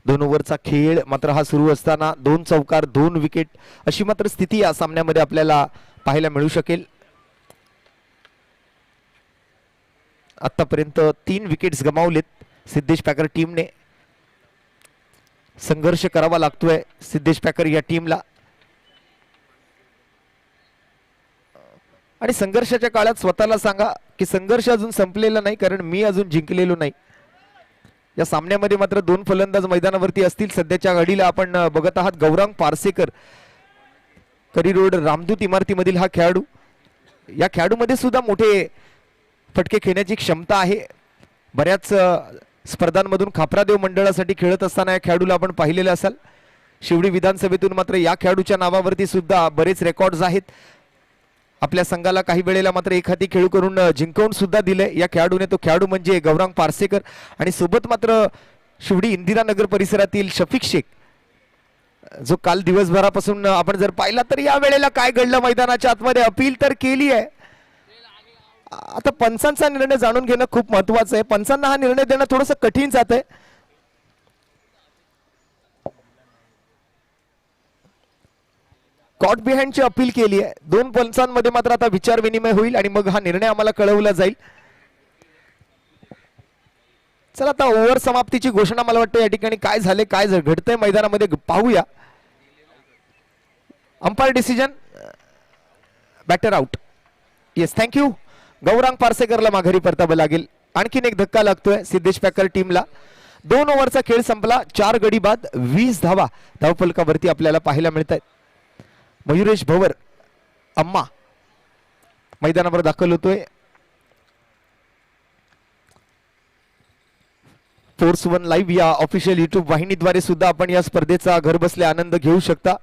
दोन ओव्हरचा खेळ मात्र हा सुरू असताना 2 चौकार 2 विकेट अशी मात्र स्थिती या सामन्यामध्ये आपल्याला पाहायला मिळू शकेल. आतापर्यंत 3 विकेट्स गमावलेत सिद्धेश पॅकर टीमने. संघर्ष करावा लागतोय सिद्धेश पॅकर या टीमला. आणि संघर्षाच्या काळात स्वतःला सांगा की संघर्ष अजून संपलेला नाही, कारण मी अजून जिंकलेलो नाही. या सामन्यामध्ये मात्र 2 फलंदाज मैदानावरती असतील. सध्याच्या घडीला आपण बघत आहात गौरांग पारसेकर, करी रोड रामदूत इमारतीमधील हा खेळाडू. या खेळाडूमध्ये सुद्धा मोठे फटके खेळण्याची क्षमता आहे. बऱ्याच स्पर्धांमधून खापरादेव मंडळासाठी खेळत असताना या खेळाडूला आपण पाहिलेलं असाल. शिवडी विधानसभेतून मात्र या खेळाडूच्या नावावरती सुद्धा बरेच रेकॉर्ड्स आहेत. आपल्या संघाला काही वेळेला मात्र एखादी खेळू करून जिंकवून सुद्धा दिले या खेळाडूने. तो खेळाडू म्हणजे गौरांग पारसेकर. आणि सोबत मात्र शिवडी इंदिरानगर परिसरातील शफिक शेख, जो काल दिवसभरापासून आपण जर पाहिला तर या वेळेला काय घडलं मैदानाच्या आतमध्ये. अपील तर केली आहे. आता पंचांचा निर्णय जाणून घेणं खूप महत्वाचं आहे. पंचांना हा निर्णय देणं थोडंसं कठीण जात आहे. कॉट बिहाइंडची अपील केली आहे. 2 पंचांमध्ये मात्र आता विचार विनिमय होईल आणि मग हा निर्णय आम्हाला कळवला जाईल. चला आता ओव्हर समाप्तीची घोषणा मला वाटतं या ठिकाणी काय झाले काय घडतंय मैदानामध्ये पाहूया. Umpire decision, batter out. Yes, thank you. Gaurang पारसेकरला माघारी परतावं लागेल. आणखीन एक धक्का लागतोय सिद्धेश पॅकर टीमला. 2 ओव्हरचा खेळ संपला. 4 गडी बाद 20 धावा धावफलकावरती आपल्याला पाहायला मिळत आहेत. मयुरेश भवर अम्मा मैदानावर दाखल होतोय. फोर्स 1 लाईव्ह या ऑफिशियल युट्यूब वाहिनीद्वारे सुद्धा आपण या स्पर्धेचा घर बसल्या आनंद घेऊ शकता.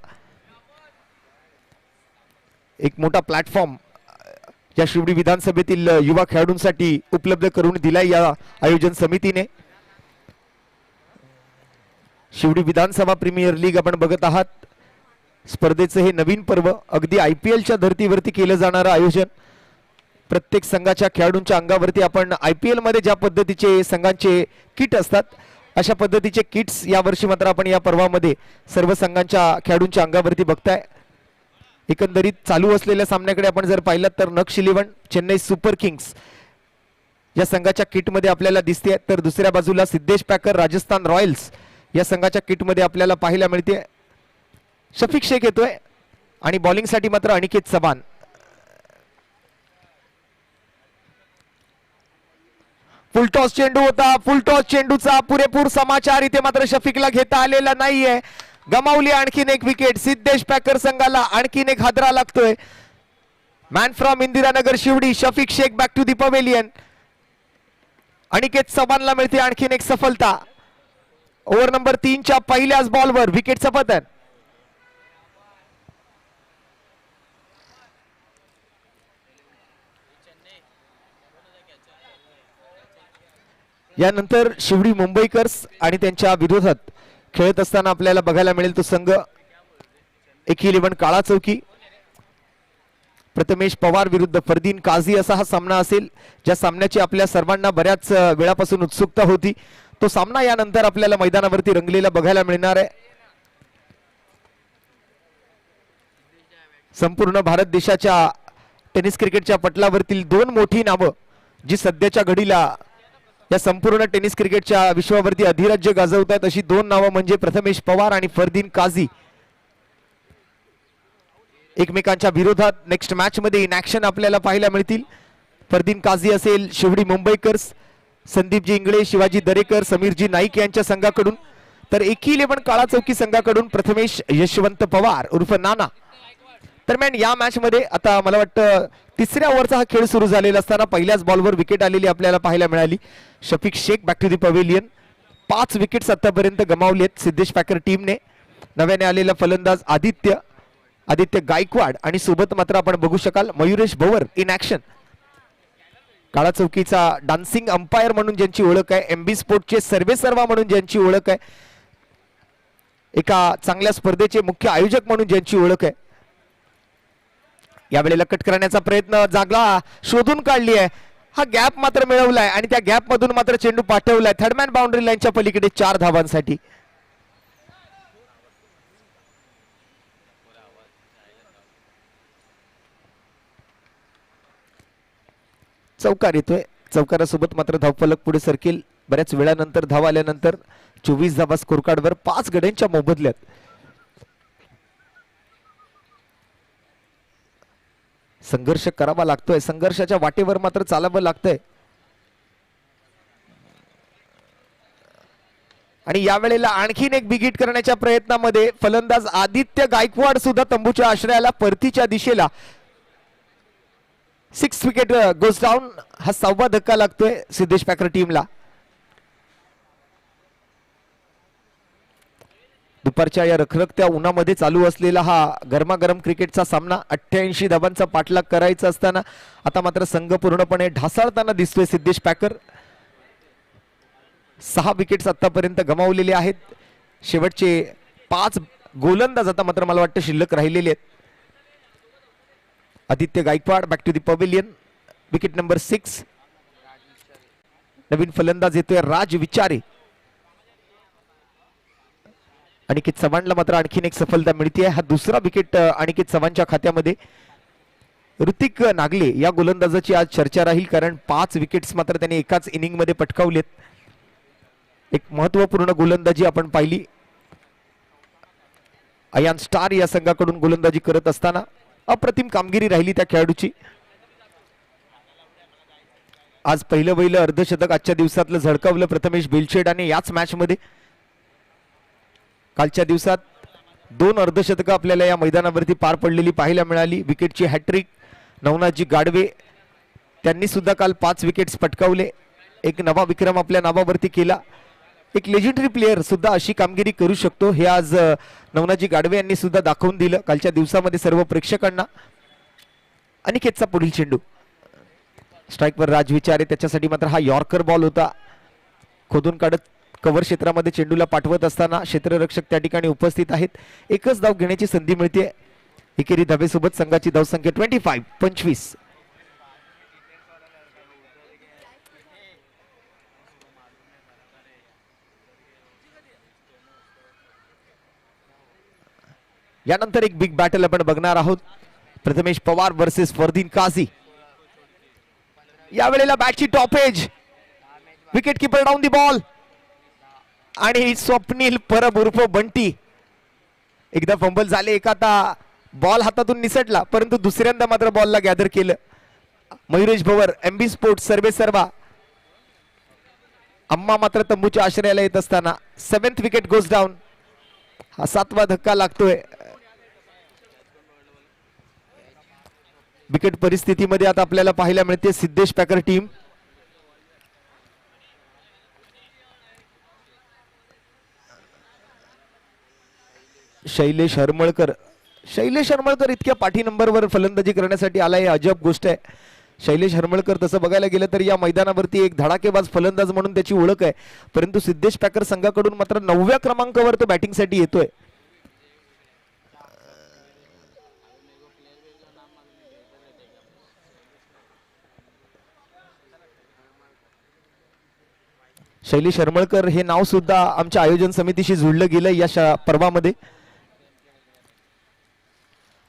एक मोठा प्लॅटफॉर्म या शिवडी विधानसभेतील युवा खेळाडूंसाठी उपलब्ध करून दिलाय या आयोजन समितीने. शिवडी विधानसभा प्रीमियर लीग आपण बघत आहात. स्पर्धेचं हे नवीन पर्व अगदी IPLच्या धर्तीवरती केलं जाणारं आयोजन. प्रत्येक संघाच्या खेळाडूंच्या अंगावरती आपण IPL मध्ये ज्या पद्धतीचे संघांचे किट असतात अशा पद्धतीचे किट्स यावर्षी मात्र आपण या पर्वामध्ये सर्व संघांच्या खेळाडूंच्या अंगावरती बघताय. एकंदरीत चालू असलेल्या सामन्याकडे आपण जर पाहिलं तर नक्ष 11 चेन्नई सुपर किंग्स या संघाच्या किटमध्ये आपल्याला दिसते. तर दुसऱ्या बाजूला सिद्धेश पॅकर राजस्थान रॉयल्स या संघाच्या किटमध्ये आपल्याला पाहायला मिळते. शफिक शेख येतोय आणि बॉलिंगसाठी मात्र अनिकेत चव्हाण. फुलटॉस चेंडू होता. फुलटॉस चेंडूचा पुरेपूर समाचार इथे मात्र शफिकला घेता आलेला नाहीये. गमावली आणखीन एक विकेट. सिद्धेश पॅकर संघाला आणखीन एक हादरा लागतोय. Man from Indiranagar Shivdi Shafiq Shaikh back to the pavilion. Aniket चव्हाणला मिळते आणखीन एक सफलता. ओव्हर नंबर 3च्या पहिल्याच बॉलवर विकेटचं पतन. यानंतर शिवडी मुंबईकर्स आणि त्यांच्या विरोधात खेळत असताना आपल्याला बघायला मिळेल तो संघ एक 11 काळा चौकी. प्रथमेश पवार विरुद्ध फरदीन काझी असा हा सामना असेल, ज्या सामन्याची आपल्या सर्वांना बऱ्याच वेळापासून उत्सुकता होती. तो सामना यानंतर आपल्याला मैदानावरती रंगलेला बघायला मिळणार आहे. संपूर्ण भारत देशाच्या टेनिस क्रिकेटच्या पटलावरतील 2 मोठी नावं जी सध्याच्या घडीला या संपूर्ण टेनिस क्रिकेटच्या विश्वावरती अधिराज्य गाजवतात, अशी 2 नावं म्हणजे प्रथमेश पवार आणि फरदीन काझी एकमेकांच्या विरोधात नेक्स्ट मॅच मध्ये इन ऍक्शन आपल्याला पाहायला मिळतील. फरदीन काझी असेल शिवडी मुंबईकर्स, संदीपजी इंगळे, शिवाजी दरेकर, समीरजी नाईक यांच्या संघाकडून, तर 11 काळा चौकी संघाकडून प्रथमेश यशवंत पवार उर्फ नाना. दरम्यान या मॅच मध्ये आता मला वाटतं 3ऱ्या ओव्हरचा हा खेळ सुरू झालेला असताना पहिल्याच बॉलवर विकेट आलेली आपल्याला पाहायला मिळाली. Shafiq Shaikh back to the pavilion. 5 wickets आतापर्यंत गमावली आहेत सिद्धेश पॅकर टीमने. नव्याने आलेला फलंदाज आदित्य गायकवाड आणि सोबत मात्र आपण बघू शकाल मयुरेश भवर इन ऍक्शन. काळा चौकीचा डान्सिंग अंपायर म्हणून ज्यांची ओळख आहे, एमबी स्पोर्टचे सर्वेसर्वा म्हणून ज्यांची ओळख आहे, एका चांगल्या स्पर्धेचे मुख्य आयोजक म्हणून ज्यांची ओळख आहे, यावेळेला कट करण्याचा प्रयत्न जागला शोधून काढली आहे. हा गॅप मात्र मिळवलाय आणि त्या गॅप मधून मात्र चेंडू पाठवलाय थर्डमॅन बाउंड्री लाईनच्या पलीकडे 4 धावांसाठी. चौकार येतोय. चौकारासोबत मात्र धावफलक पुढे सरकेल. बऱ्याच वेळानंतर धाव आल्यानंतर 24 धावा स्कोर कार्डवर 5 गड्यांच्या मोबदल्यात. संघर्ष करावा लागतोय, संघर्षाच्या वाटेवर मात्र चालावं लागतंय. आणि यावेळेला आणखीन एक बिग हिट करण्याच्या प्रयत्नामध्ये फलंदाज आदित्य गायकवाड सुद्धा तंबूच्या आश्रयाला परतीच्या दिशेला. 6 विकेट गोज डाऊन. हा 6वा धक्का लागतोय सिद्धेश पॅकर टीमला. दुपारच्या या रखरखत्या उन्हामध्ये चालू असलेला हा गरमागरम क्रिकेटचा सामना 88 धावांचा पाठलाग करायचा असताना आता मात्र संघ पूर्णपणे ढासाळताना दिसतोय सिद्धेश पॅकर. 6 विकेट्स आतापर्यंत गमावलेले आहेत. शेवटचे 5 गोलंदाज आता मात्र मला वाटतं शिल्लक राहिलेले आहेत. Aditya Gaikwad back to the pavilion. Wicket number 6. नवीन फलंदाज येतोय राज विचारे. अनिकेत चव्हाणला मात्र आणखीन एक सफलता मिळते. हा 2रा विकेट अनिकेत चव्हाणच्या खात्यामध्ये. ऋतिक नागले या गोलंदाजाची आज चर्चा राहील, कारण 5 विकेट्स मात्र त्याने एकाच इनिंग मध्ये पटकावलेत. एक महत्वपूर्ण गोलंदाजी आपण पाहिली अयान स्टार या संघाकडून गोलंदाजी करत असताना. अप्रतिम कामगिरी राहिली त्या खेळाडूची. आज पहिलं अर्धशतक आजच्या दिवसातलं झळकावलं प्रथमेश बेलशेडाने याच मॅच मध्ये. कालच्या दिवसात 2 अर्धशतकं आपल्याला या मैदानावरती पार पडलेली पाहायला मिळाली. विकेटची हॅट्रिक नवनाथजी गाडवे त्यांनी सुद्धा काल 5 विकेट्स पटकावले. एक नवा विक्रम आपल्या नावावरती केला. एक लेजेंडरी प्लेअर सुद्धा अशी कामगिरी करू शकतो हे आज नवनाथजी गाडवे यांनी सुद्धा दाखवून दिलं कालच्या दिवसामध्ये सर्व प्रेक्षकांना. अनिकेतचा पुढील चेंडू स्ट्राईकवर राज विचारे. त्याच्यासाठी मात्र हा यॉर्कर बॉल होता. खोदून काढत कव्हर क्षेत्रामध्ये चेंडूला पाठवत असताना क्षेत्ररक्षक त्या ठिकाणी उपस्थित आहेत. एकच धाव घेण्याची संधी मिळते. एकेरी धावेसोबत संघाची धावसंख्या 25. यानंतर एक बिग बॅटल आपण बघणार आहोत. प्रथमेश पवार वर्सेस फरदीन काझी. यावेळेला बॅटची top edge. Wicket keeper down the ball आणि स्वप्नील परब उर्फ बंटी. एकदा फंबल झाले, एक आता बॉल हातातून निसटला, परंतु दुसऱ्यांदा मात्र बॉलला गॅदर केलं. मयुरेश भवर एमबी स्पोर्ट्स सर्वेसर्वा अम्मा मात्र तंबूच्या आश्रयाला येत असताना 7th विकेट गोज डाऊन. हा 7वा धक्का लागतोय. विकेट परिस्थितीमध्ये आता आपल्याला पाहायला मिळते सिद्धेश पॅकर टीम. शैलेश हरमळकर इतक्या पाठी नंबरवर फलंदाजी करण्यासाठी आला, ही अजब गोष्ट आहे. शैलेश हरमळकर तसं बघायला गेलं तर या मैदानावरती एक धडाकेबाज फलंदाज म्हणून त्याची ओळख आहे, परंतु सिद्धेश पॅकर संघाकडून मात्र 9व्या क्रमांकावर तो बॅटिंगसाठी येतोय. शैलेश हरमळकर हे नाव सुद्धा आमच्या आयोजन समितीशी जुळलं गेलं या पर्वामध्ये.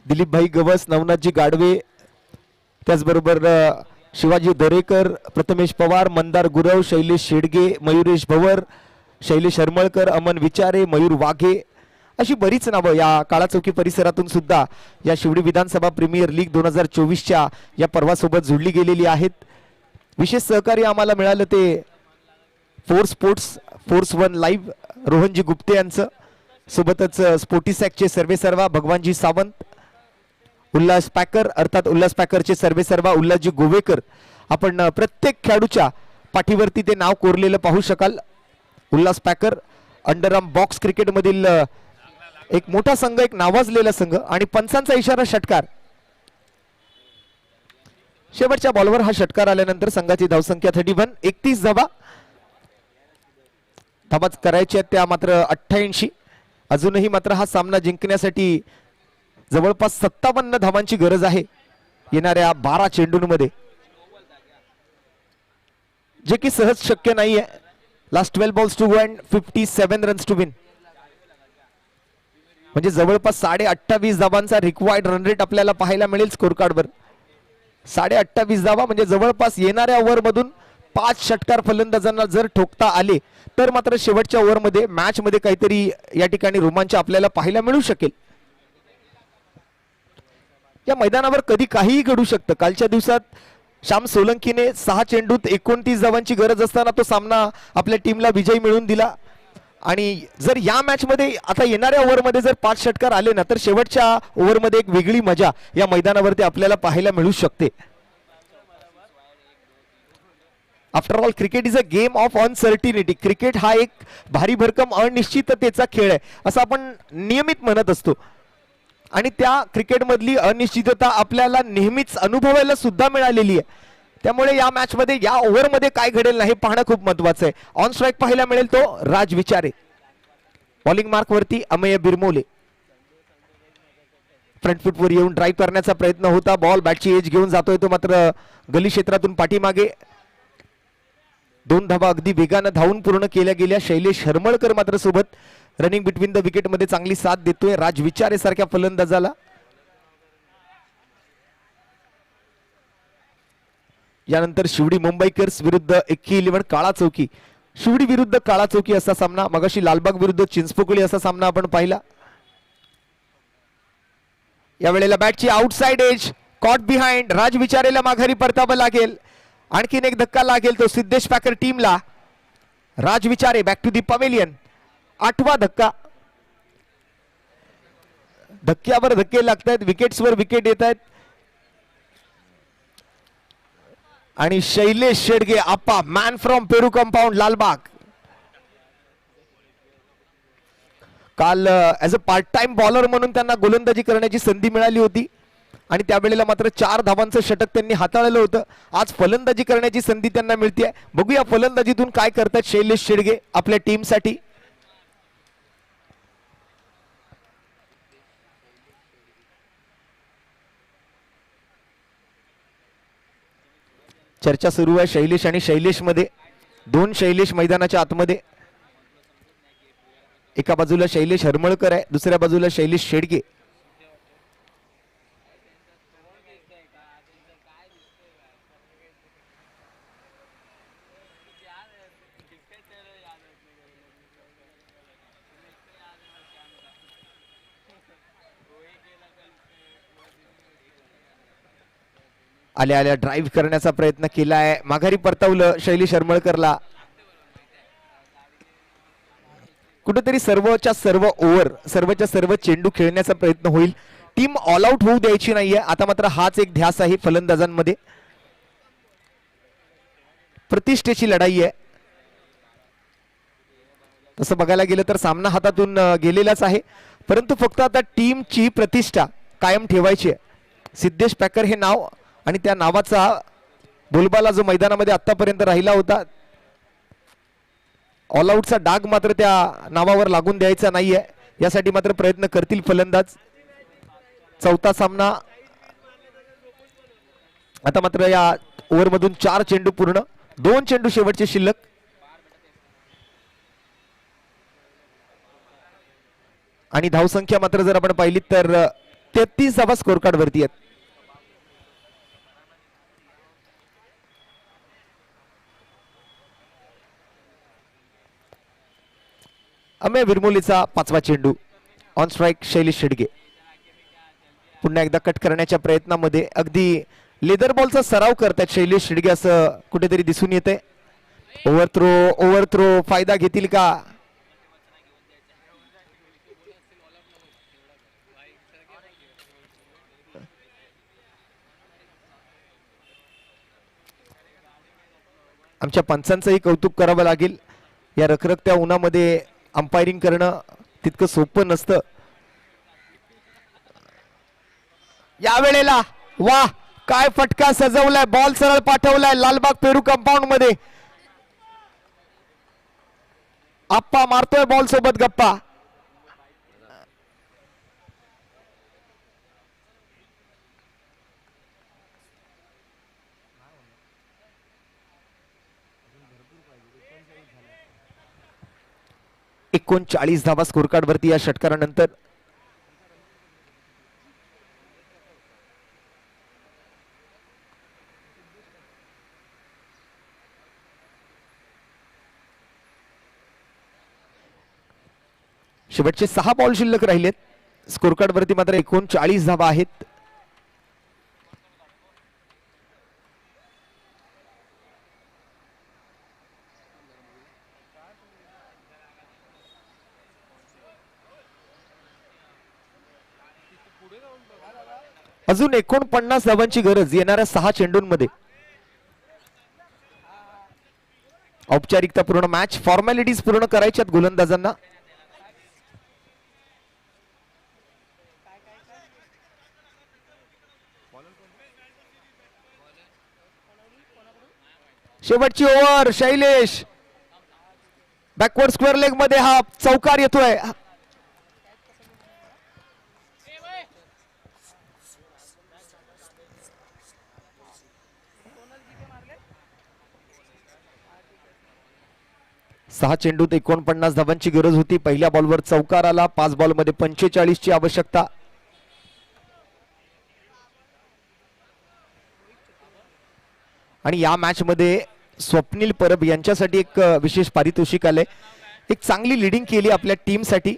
दिलीपभाई गवस, नवनाथजी गाडवे, त्याचबरोबर शिवाजी दरेकर, प्रथमेश पवार, मंदार गुरव, शैलेश शेडगे, मयुरेश भवर, शैलेश हरमळकर, अमन विचारे, मयूर वाघे अशी बरीच नावं या काळाचौकी परिसरातून सुद्धा या शिवडी विधानसभा प्रीमियर लीग 2024च्या या पर्वासोबत जुळली गेलेली आहेत. विशेष सहकार्य आम्हाला मिळालं ते फोर्स 1 लाईव्ह रोहनजी गुप्ते यांचं, सोबतच स्पोर्टिसॅकचे सर्वेसर्वा भगवानजी सावंत, उल्हास पॅकर अर्थात उल्हास पॅकरचे सर्वेसर्वा उल्हासजी गोवेकर. आपण प्रत्येक खेळाडूच्या पाठीवरती ते नाव कोरलेलं पाहू शकाल. उल्हास पॅकर अंडरआर्म बॉक्स क्रिकेटमधील एक मोठा संघ, एक नावाजलेला संघ, आणि पंचांचा इशारा षटकार. शेवटच्या बॉलवर हा षटकार आल्यानंतर संघाची धावसंख्या 31, 31 धावा करायच्या त्या मात्र 88. अजूनही मात्र हा सामना जिंकण्यासाठी जवळपास 57 धावांची गरज आहे येणाऱ्या 12 चेंडूंमध्ये, जे की सहज शक्य नाहीये. Last 12 balls to go and 57 runs to win, म्हणजे जवळपास 28.5 धावांचा रिक्वायर्ड रन रेट आपल्याला पाहायला मिळेल स्कोर कार्डवर. 28.5 धावा म्हणजे जवळपास येणाऱ्या ओव्हरमधून 5 षटकार फलंदाजांना जर ठोकता आले तर मात्र शेवटच्या ओव्हरमध्ये मॅच मध्ये काहीतरी या ठिकाणी रोमांच आपल्याला पाहायला मिळू शकेल. या मैदानावर कधी काहीही घडू शकतं. कालच्या दिवसात श्याम सोलंकीने 6 चेंडूत 29 धावांची गरज असताना तो सामना आपल्या टीमला विजय मिळवून दिला, आणि जर या मॅच मध्ये आता येणाऱ्या ओव्हरमध्ये जर 5 षटकार आले ना तर शेवटच्या ओव्हरमध्ये एक वेगळी मजा या मैदानावरती आपल्याला पाहायला मिळू शकते. After all cricket is a game of uncertainty. Cricket हा एक भारी भरकम अनिश्चिततेचा खेळ आहे असं आपण नियमित म्हणत असतो, आणि त्या क्रिकेटमधली अनिश्चितता आपल्याला नेहमीच अनुभवायला सुद्धा मिळालेली आहे. त्यामुळे या मॅच मध्ये या ओव्हरमध्ये काय घडेल ना हे पाहणं खूप महत्वाचं आहे. ऑन स्ट्राईक पाहायला मिळेल तो राज विचारे, बॉलिंग मार्क वरती अमेय बिरमोले. फ्रंट फुटवर येऊन ड्राईव्ह करण्याचा प्रयत्न होता, बॉल बॅटची एज घेऊन जातोय तो मात्र गली क्षेत्रातून पाठीमागे. 2 धावा अगदी वेगानं धावून पूर्ण केल्या गेल्या. शैलेश हरमळकर मात्र सोबत रनिंग बिटवीन द विकेट मध्ये चांगली साथ देतोय राज विचारे सारख्या फलंदाजाला. यानंतर शिवडी मुंबईकर्स विरुद्ध एक्की 11 काळा चौकी. शिवडी विरुद्ध काळा चौकी असा सामना, मगाशी लालबाग विरुद्ध चिंचपोकळी असा सामना आपण पाहिला. यावेळेला बॅटची आउटसाइड एज, कॉट बिहाइंड. राज विचारेला माघारी परतावं लागेल, आणखीन एक धक्का लागेल तो सिद्धेश पॅकर टीमला. राज विचारे बॅक टू दी पवेलियन. 8वा धक्का. धक्क्यावर धक्के लागत आहेत, विकेट्सवर विकेट येत आहेत, आणि Shailesh Shedge Appa man from Peru compound Lalbaug. काल as a part time bowler म्हणून त्यांना गोलंदाजी करण्याची संधी मिळाली होती, आणि त्यावेळेला मात्र 4 धावांचं षटक त्यांनी हाताळलं होतं. आज फलंदाजी करण्याची संधी त्यांना मिळते. बघूया फलंदाजीतून काय करतात शैलेश शेडगे आपल्या टीमसाठी. चर्चा सुरू आहे शैलेश आणि शैलेश मध्ये. 2 शैलेश मैदानाच्या आतमध्ये. एका बाजूला शैलेश हरमळकर आहे, दुसऱ्या बाजूला शैलेश शेडगे. आल्या आल्या ड्राईव्ह करण्याचा प्रयत्न केलाय, माघारी परतवलं शैलेश हरमळकरला. कुठेतरी सर्वच्या सर्व चेंडू खेळण्याचा प्रयत्न होईल. टीम ऑल आउट होऊ द्यायची नाहीये. आता मात्र हाच एक ध्यास आहे फलंदाजांमध्ये. प्रतिष्ठेची लढाई आहे. तसं बघायला गेलं तर सामना हातातून गेलेलाच आहे, परंतु फक्त आता टीमची प्रतिष्ठा कायम ठेवायची आहे. सिद्धेश पॅकर हे नाव आणि त्या नावाचा बोलबाला जो मैदानामध्ये आतापर्यंत राहिला होता, ऑल आउटचा डाग मात्र त्या नावावर लागून द्यायचा नाहीये. यासाठी मात्र प्रयत्न करतील फलंदाज. चौथा सामना. आता मात्र या ओव्हरमधून 4 चेंडू पूर्ण, 2 चेंडू शेवटचे शिल्लक. आणि धावसंख्या मात्र जर आपण पाहिली तर 33 धावा स्कोर कार्ड वरती आहेत. अमेय विरमोलीचा 5वा चेंडू. On strike Shailesh Shedge. पुन्हा एकदा कट करण्याच्या प्रयत्नामध्ये अगदी लेदर बॉलचा सराव करतात शैलेश शेडगे असं कुठेतरी दिसून येते. ओव्हर थ्रो फायदा घेतील का? आमच्या पंचांचंही कौतुक करावं लागेल. या रखरखत्या उन्हामध्ये अंपायरिंग करणं तितकं सोपं नसतं. या वेळेला वाह, काय फटका सजवलाय. बॉल सरळ पाठवलाय लालबाग पेरू कंपाऊंड मध्ये. आप्पा मारतोय बॉल सोबत गप्पा. एकोणचाळीस धावा स्कोर कार्ड वरती या षटकारानंतर. शेवटचे 6 बॉल शिल्लक राहिलेत. स्कोर कार्ड वरती मात्र 39 धावा आहेत. अजून 49 धावांची गरज येणाऱ्या 6 चेंडूंमध्ये. औपचारिकता पूर्ण, मॅच फॉर्मॅलिटीज पूर्ण करायच्यात गोलंदाजांना. शेवटची over. Shailesh backward square leg मध्ये हा चौकार येतोय. सहा चेंडूत 49 धावांची गरज होती. पहिल्या बॉलवर चौकार आला. 5 बॉलमध्ये 45 ची आवश्यकता. आणि या मॅच मध्ये स्वप्नील परब यांच्यासाठी एक विशेष पारितोषिक आले. एक चांगली लिडिंग केली आपल्या टीम साठी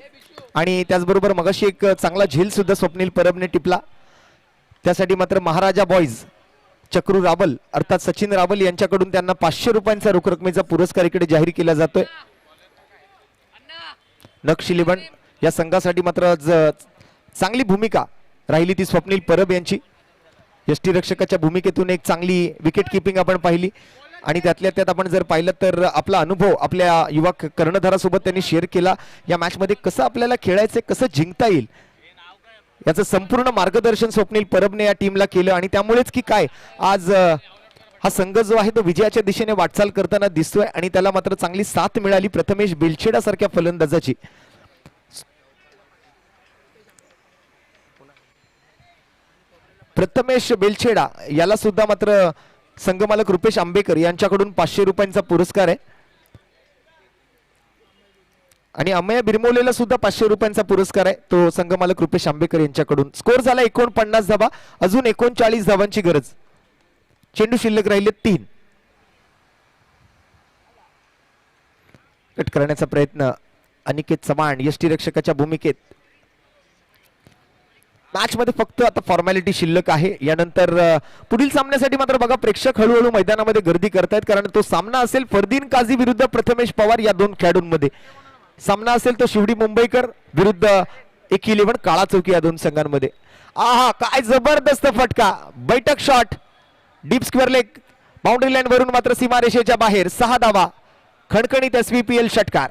आणि त्याचबरोबर मगाशी एक चांगला झेल सुद्धा स्वप्नील परबने टिपला. त्यासाठी मात्र महाराजा बॉयज चक्रू रावल अर्थात सचिन रावल यांच्याकडून त्यांना 500 रुपयांचा रोख रकमेचा पुरस्कार इकडे जाहीर केला जातोय. नक्ष 11 या संघासाठी मात्र चांगली भूमिका राहिली ती स्वप्नील परब यांची. यष्टीरक्षकाच्या भूमिकेतून एक चांगली विकेट किपिंग आपण पाहिली आणि त्यातल्या त्यात आपण जर पाहिलं तर आपला अनुभव आपल्या युवा कर्णधारासोबत त्यांनी शेअर केला. या मॅच मध्ये कसं आपल्याला खेळायचं, कसं जिंकता येईल याचं संपूर्ण मार्गदर्शन स्वप्नील परबने या टीमला केलं आणि त्यामुळेच की काय आज हा संघ जो आहे तो विजयाच्या दिशेने वाटचाल करताना दिसतोय आणि त्याला मात्र चांगली साथ मिळाली प्रथमेश बेलछेडा सारख्या फलंदाजाची. प्रथमेश बेलछेडा याला सुद्धा मात्र संघमालक रुपेश आंबेकर यांच्याकडून 500 रुपयांचा पुरस्कार आहे आणि अमेय बिरमोलेला सुद्धा 500 रुपयांचा पुरस्कार आहे तो संघमालक रुपेश आंबेकर यांच्याकडून. स्कोर झाला 49 धावा. अजून 39 धावांची गरज. चेंडू शिल्लक राहिले 3. कट करण्याचा प्रयत्न अनिकेत चव्हाण यष्टीरक्षकाच्या भूमिकेत. मॅच मध्ये फक्त आता फॉर्मॅलिटी शिल्लक आहे. यानंतर पुढील सामन्यासाठी मात्र बघा प्रेक्षक हळूहळू मैदानामध्ये गर्दी करतायत कारण तो सामना असेल फरदीन काझी विरुद्ध प्रथमेश पवार या दोन खेळाडूंमध्ये. सामना असेल तो शिवडी मुंबईकर विरुद्ध AK11 काळा चौकी या दोन संघांमध्ये. आहा काय जबरदस्त फटका, बैठक shot, deep square leg, boundary line वरून मात्र सीमारेषेच्या बाहेर. 6 धावा, खणखणीत SVPL षटकार.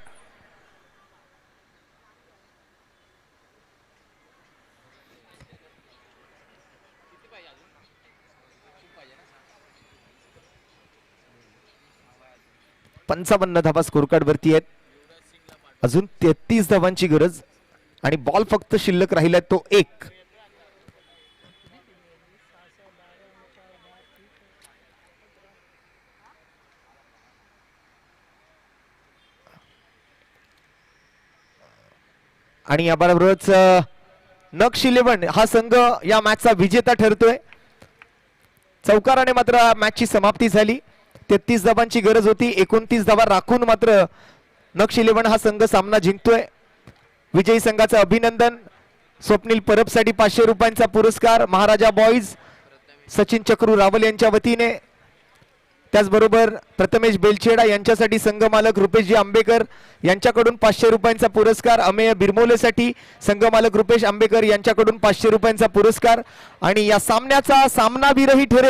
पंचावन्न धावा स्कोर कार्ड वरती आहेत. अजून 33 धावांची गरज आणि बॉल फक्त शिल्लक राहिलाय तो 1. आणि याबरोबरच नक्ष 11 हा संघ या मॅचचा विजेता ठरतोय. चौकाराने मात्र मॅचची समाप्ती झाली. 33 धावांची गरज होती, 29 धावा राखून मात्र नक्ष 11 हा संघ सामना जिंकतोय. विजयी संघाचं अभिनंदन. स्वप्नील परबसाठी 500 रुपयांचा पुरस्कार महाराजा बॉईज सचिन चक्रू रावल यांच्या वतीने. त्याचबरोबर प्रथमेश बेलछेडा यांच्यासाठी संघ मालक रुपेशजी आंबेकर यांच्याकडून 500 रुपयांचा पुरस्कार. अमेय बिरमोलेसाठी संघ मालक रुपेश आंबेकर यांच्याकडून 500 रुपयांचा पुरस्कार. आणि या सामन्याचा सामनावीरही ठरेल